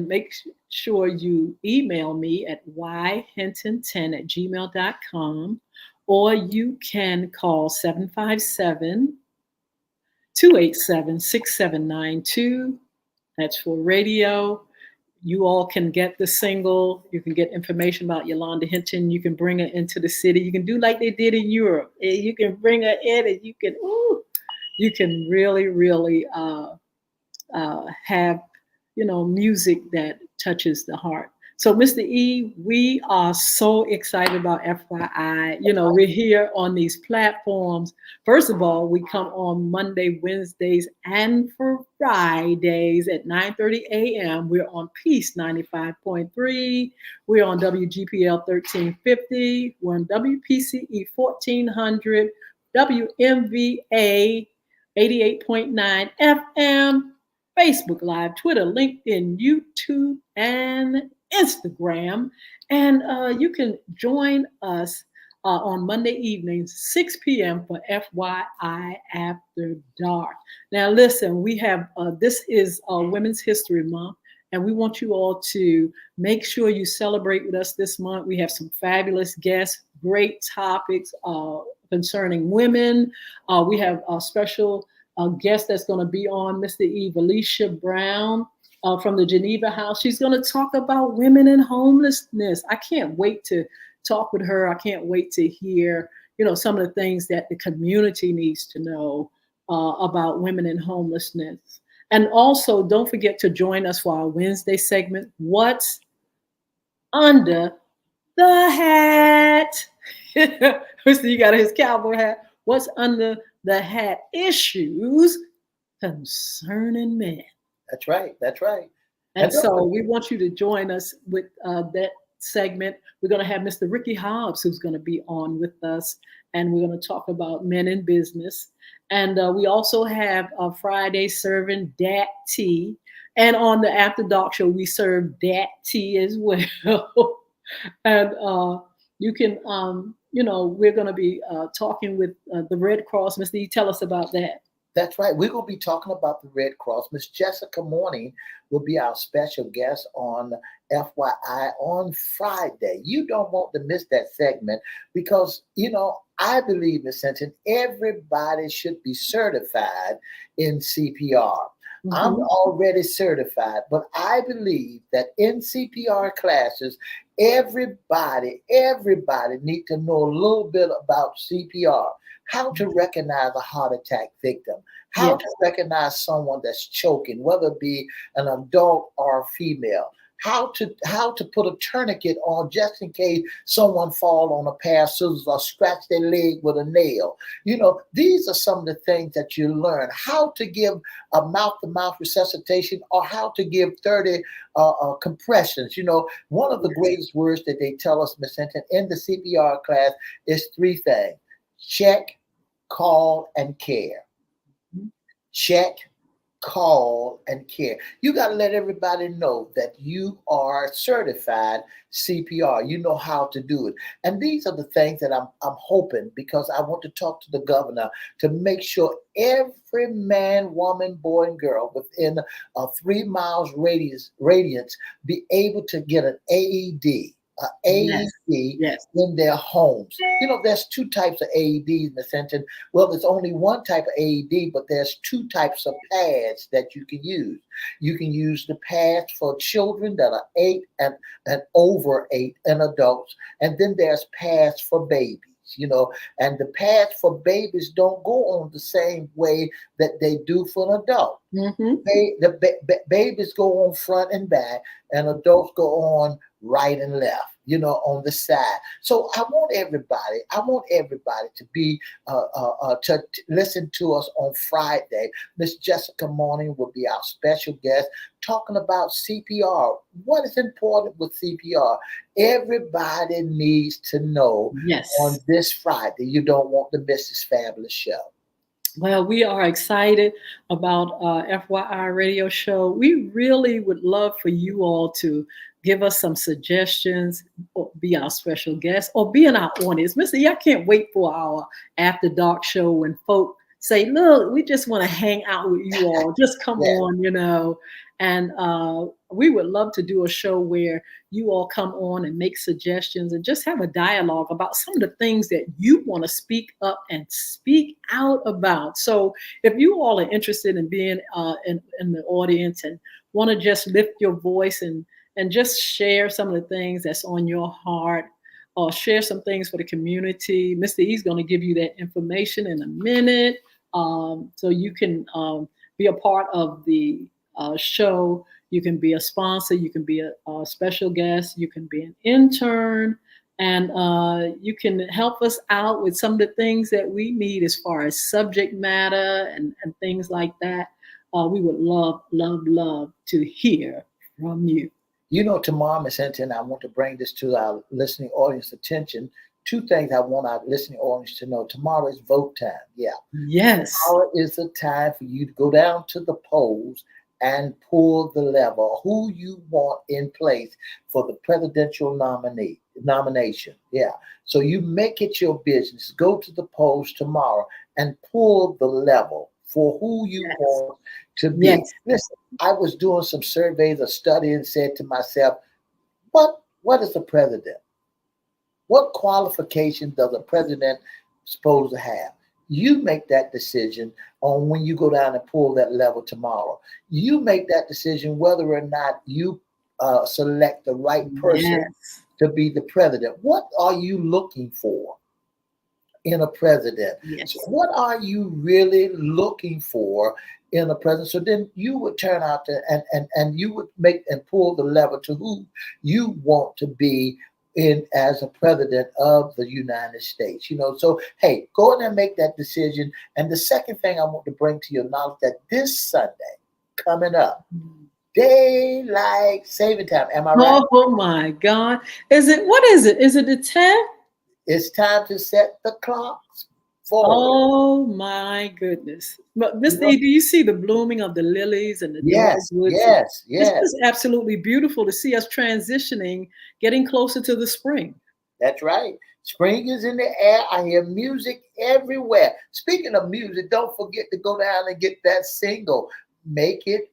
S2: make sure you email me at yhinton10 at gmail.com, or you can call 757-287-6792. That's for radio. You all can get the single. You can get information about Yolanda Hinton. You can bring her into the city. You can do like they did in Europe. You can bring her in, and you can really, really have music that touches the heart. So, Mr. E, we are so excited about FYI. We're here on these platforms. First of all, we come on Monday, Wednesdays, and Fridays at 9:30 a.m. We're on Peace 95.3. We're on WGPL 1350. We're on WPCE 1400, WMVA 88.9 FM, Facebook Live, Twitter, LinkedIn, YouTube, and Instagram. And you can join us on Monday evenings, 6 p.m. for FYI After Dark. Now, listen, we have, this is Women's History Month, and we want you all to make sure you celebrate with us this month. We have some fabulous guests, great topics concerning women. We have special guest that's going to be on, Mr. Eve Alicia Brown from the Geneva House. She's going to talk about women in homelessness. I can't wait to talk with her. I can't wait to hear, some of the things that the community needs to know about women in homelessness. And also, don't forget to join us for our Wednesday segment, What's Under the Hat? So you got his cowboy hat. What's under the hat? Issues concerning men.
S1: That's right. That's right.
S2: And so we want you to join us with that segment. We're going to have Mr. Ricky Hobbs, who's going to be on with us, and we're going to talk about men in business. And we also have Friday serving Dat tea. And on the After Dark show, we serve Dat tea as well. And you can, we're going to be talking with the Red Cross. Mr. E, tell us about that.
S1: That's right. We're going to be talking about the Red Cross. Miss Jessica Morning will be our special guest on FYI on Friday. You don't want to miss that segment because, I believe, Miss Hinton, everybody should be certified in CPR. Mm-hmm. I'm already certified, but I believe that in CPR classes, everybody need to know a little bit about CPR. How to recognize a heart attack victim, how to recognize someone that's choking, whether it be an adult or a female, how to put a tourniquet on just in case someone fall on a pair of scissors or scratch their leg with a nail. These are some of the things that you learn. How to give a mouth-to-mouth resuscitation or how to give 30 compressions. One of the greatest words that they tell us, Ms. Hinton, in the CPR class is 3 things. Check, call, and care. Check, call, and care. You got to let everybody know that you are certified CPR. You know how to do it. And these are the things that I'm hoping, because I want to talk to the governor to make sure every man, woman, boy, and girl within a 3 miles radius be able to get an AED. AED in their homes. There's 2 types of AEDs, Ms. Hinton. Well, there's only 1 type of AED, but there's 2 types of pads that you can use. You can use the pads for children that are 8 and over 8 and adults. And then there's pads for babies. And the pads for babies don't go on the same way that they do for an adult. Mm-hmm. Babies go on front and back, and adults go on right and left, on the side. So I want everybody to be to listen to us on Friday. Miss Jessica Morning will be our special guest talking about CPR. What is important with CPR? Everybody needs to know on this Friday. You don't want to miss this fabulous show.
S2: Well, we are excited about FYI Radio Show. We really would love for you all to give us some suggestions, or be our special guest, or be in our audience. Mr. E, I can't wait for our After Dark show when folk say, look, we just want to hang out with you all. Just come on, And we would love to do a show where you all come on and make suggestions and just have a dialogue about some of the things that you want to speak up and speak out about. So if you all are interested in being in the audience and want to just lift your voice and just share some of the things that's on your heart, or share some things for the community, Mr. E's going to give you that information in a minute, so you can be a part of the show. You can be a sponsor, you can be a special guest, you can be an intern, and you can help us out with some of the things that we need as far as subject matter and things like that. We would love to hear from you.
S1: Tomorrow, Ms. Hinton, I want to bring this to our listening audience attention. 2 things I want our listening audience to know. Tomorrow is vote time. Yeah.
S2: Yes.
S1: Tomorrow is the time for you to go down to the polls and pull the lever, who you want in place for the presidential nomination. Yeah. So you make it your business. Go to the polls tomorrow and pull the lever for who you want to be. Yes. Listen, I was doing some surveys, a study, and said to myself, what is a president? What qualification does a president supposed to have? You make that decision on when you go down and pull that lever tomorrow. You make that decision whether or not you select the right person
S2: Yes.
S1: to be the president. What are you looking for in a president? So
S2: Yes.
S1: what are you really looking for in a president? So then you would turn out to and you would make and pull the lever to who you want to be in as a president of the United States. So hey, go in and make that decision. And the second thing I want to bring to your knowledge that this Sunday coming up, daylight saving time. Am I right?
S2: Oh my God. What is it? Is it the 10th?
S1: It's time to set the clocks forward.
S2: Oh my goodness. But
S1: You
S2: Mr.
S1: know?
S2: E, do you see the blooming of the lilies and the
S1: Yes,
S2: dogwoods?
S1: yes,
S2: It's
S1: yes.
S2: just absolutely beautiful to see us transitioning, getting closer to the spring.
S1: That's right. Spring is in the air. I hear music everywhere. Speaking of music, don't forget to go down and get that single. Make it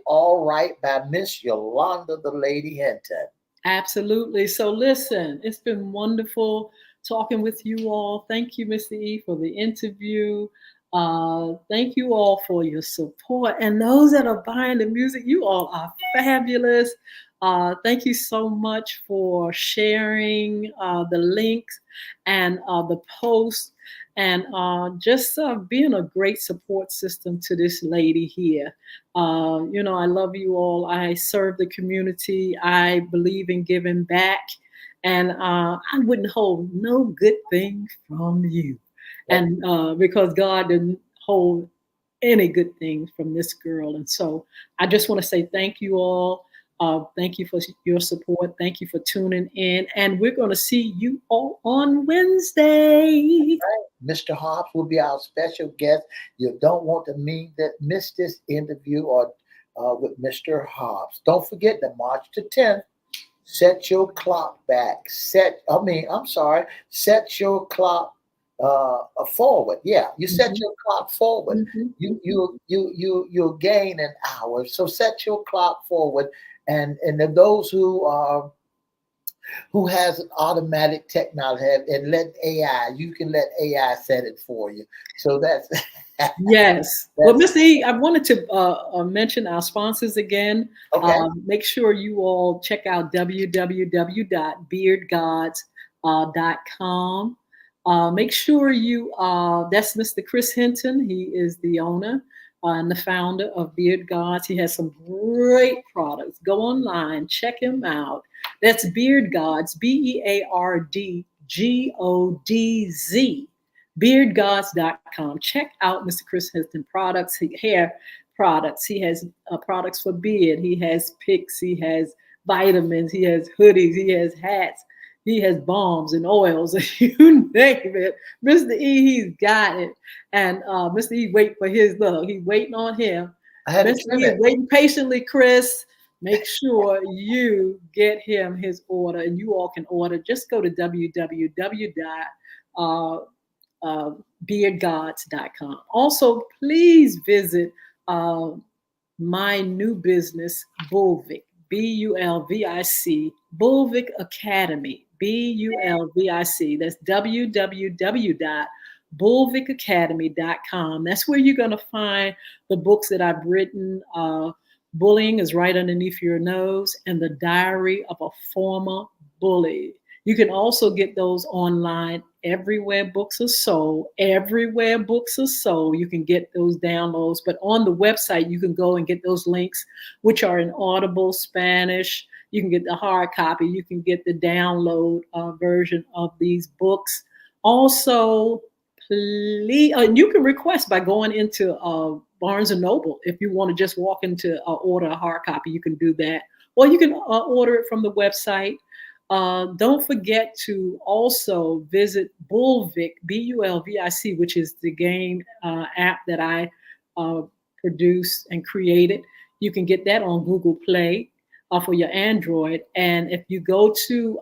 S1: all right by Miss Yolanda the Lady Hinton.
S2: Absolutely. So listen, it's been wonderful talking with you all. Thank you, Mr. E, for the interview. Thank you all for your support. And those that are buying the music, you all are fabulous. Thank you so much for sharing the links and the posts and just being a great support system to this lady here. I love you all. I serve the community. I believe in giving back. And I wouldn't hold no good thing from you. And because God didn't hold any good things from this girl. And so I just want to say thank you all. Thank you for your support. Thank you for tuning in. And we're going to see you all on Wednesday.
S1: Mr. Hobbs will be our special guest. You don't want to miss this interview or with Mr. Hobbs. Don't forget that March the 10th. Set your clock back. Set your clock forward. Yeah, you set your clock forward. You'll gain an hour. So set your clock forward. And then those who has an automatic technology and you can let AI set it for you. So that's
S2: Yes. Well, Mr. E, I wanted to mention our sponsors again.
S1: okay.
S2: Make sure you all check out www.beardgods.com. Make sure that's Mr. Chris Hinton. He is the owner and the founder of Beard Gods. He has some great products. Go online, check him out. That's Beard Gods, BeardGodz. BeardGods.com. Check out Mr. Chris Hinton products, hair products. He has products for beard. He has picks. He has vitamins. He has hoodies. He has hats. He has balms and oils. You name it. Mr. E, he's got it. And Mr. E, wait for his look. He's waiting on him.
S1: I had
S2: Mr. E is waiting patiently, Chris. Make sure you get him his order, and you all can order. Just go to www.beardgods.com. Also, please visit my new business, Bulvic, Bulvic, Bulvic Academy, Bulvic. That's www.bulvicacademy.com. That's where you're going to find the books that I've written. Bullying is right underneath your nose, and the diary of a former bully. You can also get those online everywhere books are sold. Everywhere books are sold, you can get those downloads. But on the website, you can go and get those links, which are in Audible, Spanish. You can get the hard copy. You can get the download version of these books. Also, please, you can request by going into Barnes & Noble. If you want to just walk into order a hard copy, you can do that. Or you can order it from the website. Don't forget to also visit Bulvic, Bulvic, which is the game app that I produced and created. You can get that on Google Play for your Android. And if you go to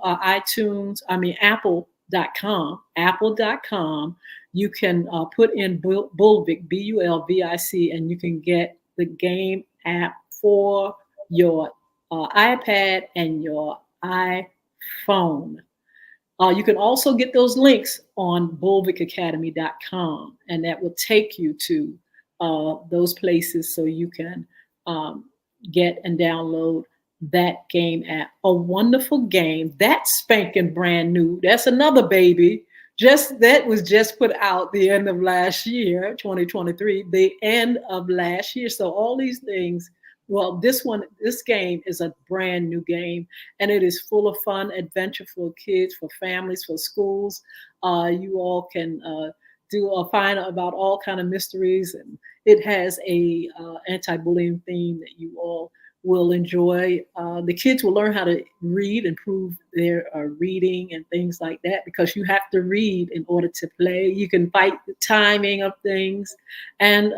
S2: Apple.com, you can put in Bulvic, Bulvic, and you can get the game app for your iPad and your iPhone. You can also get those links on bulvickacademy.com, and that will take you to those places so you can get and download that game app. A wonderful game. That's spanking brand new. That's another baby. That was just put out the end of last year, 2023, the end of last year. So all these things. Well, this game is a brand new game, and it is full of fun, adventure for kids, for families, for schools. You all can find about all kind of mysteries, and it has a anti-bullying theme that you all will enjoy. The kids will learn how to read, improve their reading and things like that, because you have to read in order to play. You can fight the timing of things, and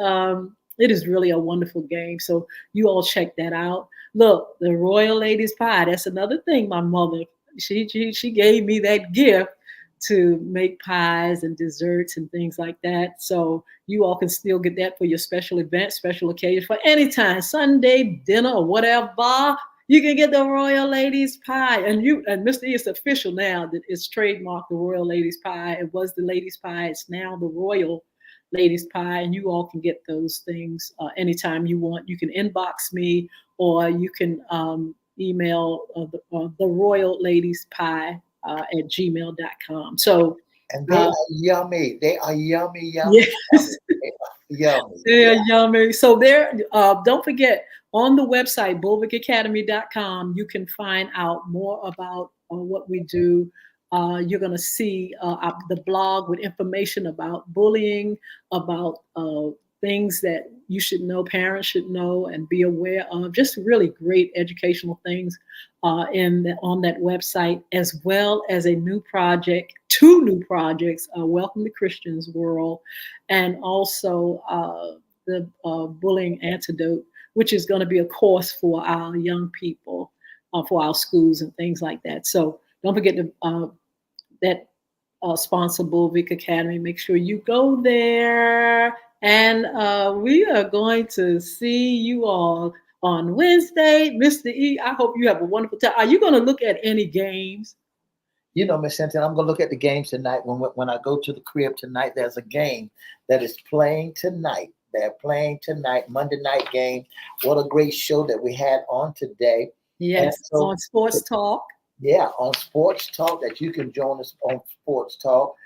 S2: it is really a wonderful game. So you all check that out. Look, the Royal Ladies Pie. That's another thing. My mother, she gave me that gift to make pies and desserts and things like that. So you all can still get that for your special event, special occasion, for any time, Sunday dinner or whatever. You can get the Royal Ladies Pie. And Mr. E, it's official now that it's trademarked, the Royal Ladies Pie. It was the Ladies Pie. It's now the Royal Ladies Pie, and you all can get those things anytime you want. You can inbox me, or you can email the Royal Ladies Pie at gmail.com. So,
S1: and they are yummy. They are yummy, yummy.
S2: Yes.
S1: Yummy.
S2: They're yummy. So don't forget, on the website, bulvickacademy.com, you can find out more about what we do. You're going to see the blog with information about bullying, about things that you should know, parents should know and be aware of. Just really great educational things on that website, as well as two new projects, Welcome to Christian's World, and also the Bullying Antidote, which is going to be a course for our young people, for our schools and things like that. So don't forget to sponsor Bulvick Academy. Make sure you go there. And we are going to see you all on Wednesday. Mr. E, I hope you have a wonderful time. Are you going to look at any games?
S1: You know, Miss Hinton, I'm going to look at the games tonight. When I go to the crib tonight, there's a game that is playing tonight. They're playing tonight, Monday night game. What a great show that we had on today.
S2: Yes, so, on Sports Talk.
S1: Yeah, on Sports Talk, that you can join us on Sports Talk.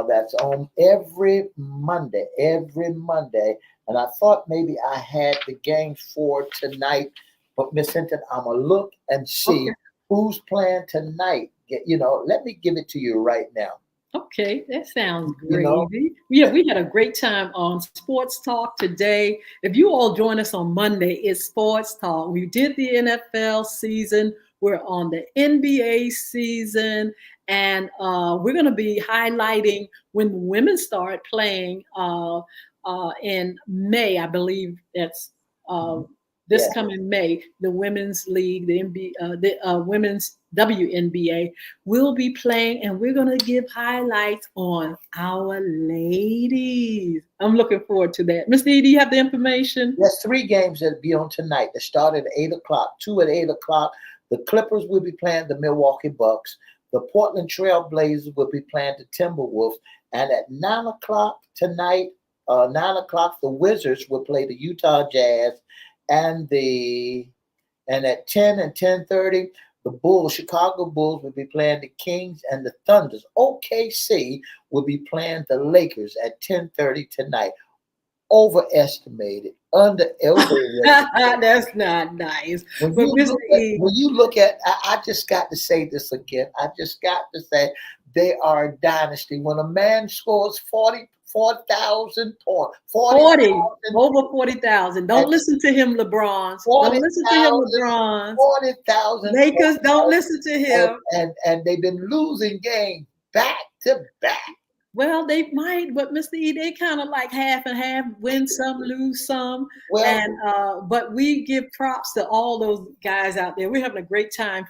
S1: That's on every Monday. And I thought maybe I had the games for tonight, but Miss Hinton, I'm going to look and see who's playing tonight. Let me give it to you right now.
S2: Okay, that sounds great. Yeah, we had a great time on Sports Talk today. If you all join us on Monday, it's Sports Talk. We did the NFL season. We're on the NBA season, and we're going to be highlighting when the women start playing in May. I believe that's this coming May. The Women's League, the Women's WNBA will be playing, and we're going to give highlights on our ladies. I'm looking forward to that. Mr. E, do you have the information?
S1: There's 3 games that'll be on tonight. They start at 8 o'clock, 2 at 8 o'clock. The Clippers will be playing the Milwaukee Bucks. The Portland Trail Blazers will be playing the Timberwolves. And at 9 o'clock tonight, 9 o'clock, the Wizards will play the Utah Jazz. And at 10 and 10:30, the Chicago Bulls will be playing the Kings, and the Thunders. OKC will be playing the Lakers at 10:30 tonight. Overestimated, underrated.
S2: That's not nice.
S1: When you look at, I just got to say this again. I just got to say they are a dynasty. When a man scores 44,000 points,
S2: 40 over 40,000. Don't listen to him, LeBron. Don't listen to him, LeBron.
S1: 40,000.
S2: Lakers, don't listen to him.
S1: And they've been losing games back to back.
S2: Well, they might, but Mr. E, they kind of like half and half, win some, lose some. But we give props to all those guys out there. We're having a great time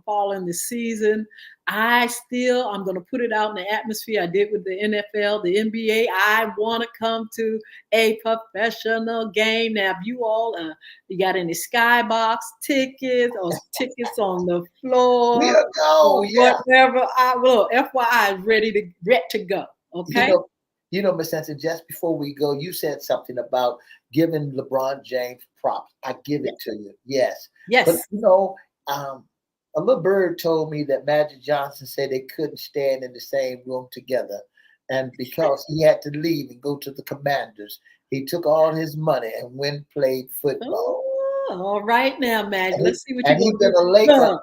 S2: following the season. I'm going to put it out in the atmosphere. I did with the NFL, the NBA. I want to come to a professional game. Now, if you all, you got any skybox tickets or tickets on the floor
S1: We'll go,
S2: or
S1: yeah.
S2: whatever, I will. FYI is ready to go. Okay.
S1: Ms. Henson, just before we go, you said something about giving LeBron James props. I give it to you. Yes.
S2: Yes.
S1: But a little bird told me that Magic Johnson said they couldn't stand in the same room together. And because he had to leave and go to the Commanders, he took all his money and went and played football.
S2: Oh, all right now, Magic. Let's see what
S1: and
S2: you're
S1: he's
S2: going
S1: been
S2: to
S1: a Laker.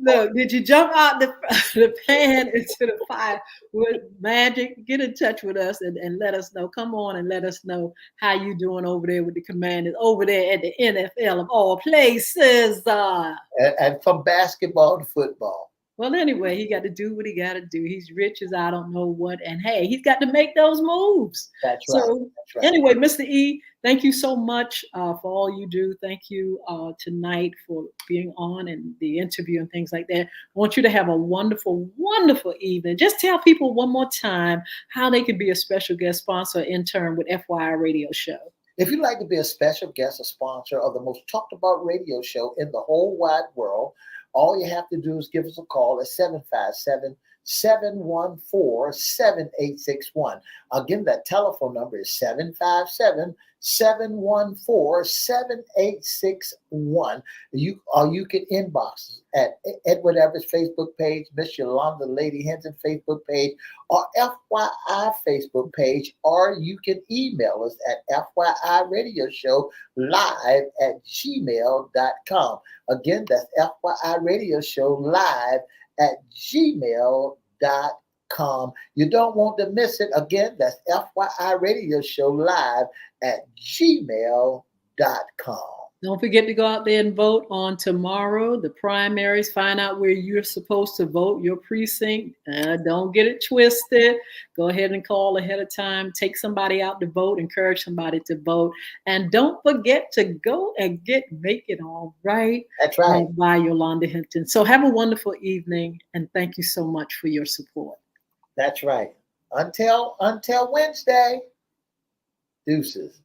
S2: do. Did you jump out the pan into the fire with Magic? Get in touch with us and let us know. Come on and let us know how you doing over there with the Commanders, over there at the NFL of all places.
S1: And from basketball to football.
S2: Well, anyway, he got to do what he got to do. He's rich as I don't know what. And hey, he's got to make those moves.
S1: That's right.
S2: So anyway, Mr. E, thank you so much for all you do. Thank you tonight for being on and the interview and things like that. I want you to have a wonderful, wonderful evening. Just tell people one more time how they can be a special guest sponsor or intern with FYI Radio Show.
S1: If you'd like to be a special guest or sponsor of the most talked about radio show in the whole wide world, all you have to do is give us a call at 757-714-7861. Again, that telephone number is 757-714-7861. You can inbox us at Edward Everett's Facebook page, Miss Yolanda Lady Hinton Facebook page, or FYI Facebook page, or you can email us at FYIRadioshow@gmail.com. Again, that's FYIRadioshow@gmail.com. You don't want to miss it. Again, that's FYIRadioshow@gmail.com.
S2: Don't forget to go out there and vote on tomorrow, the primaries. Find out where you're supposed to vote, your precinct. Don't get it twisted. Go ahead and call ahead of time. Take somebody out to vote. Encourage somebody to vote. And don't forget to go and Make It All Right.
S1: That's right.
S2: By Yolanda Hinton. So have a wonderful evening, and thank you so much for your support.
S1: That's right. Until Wednesday. Deuces.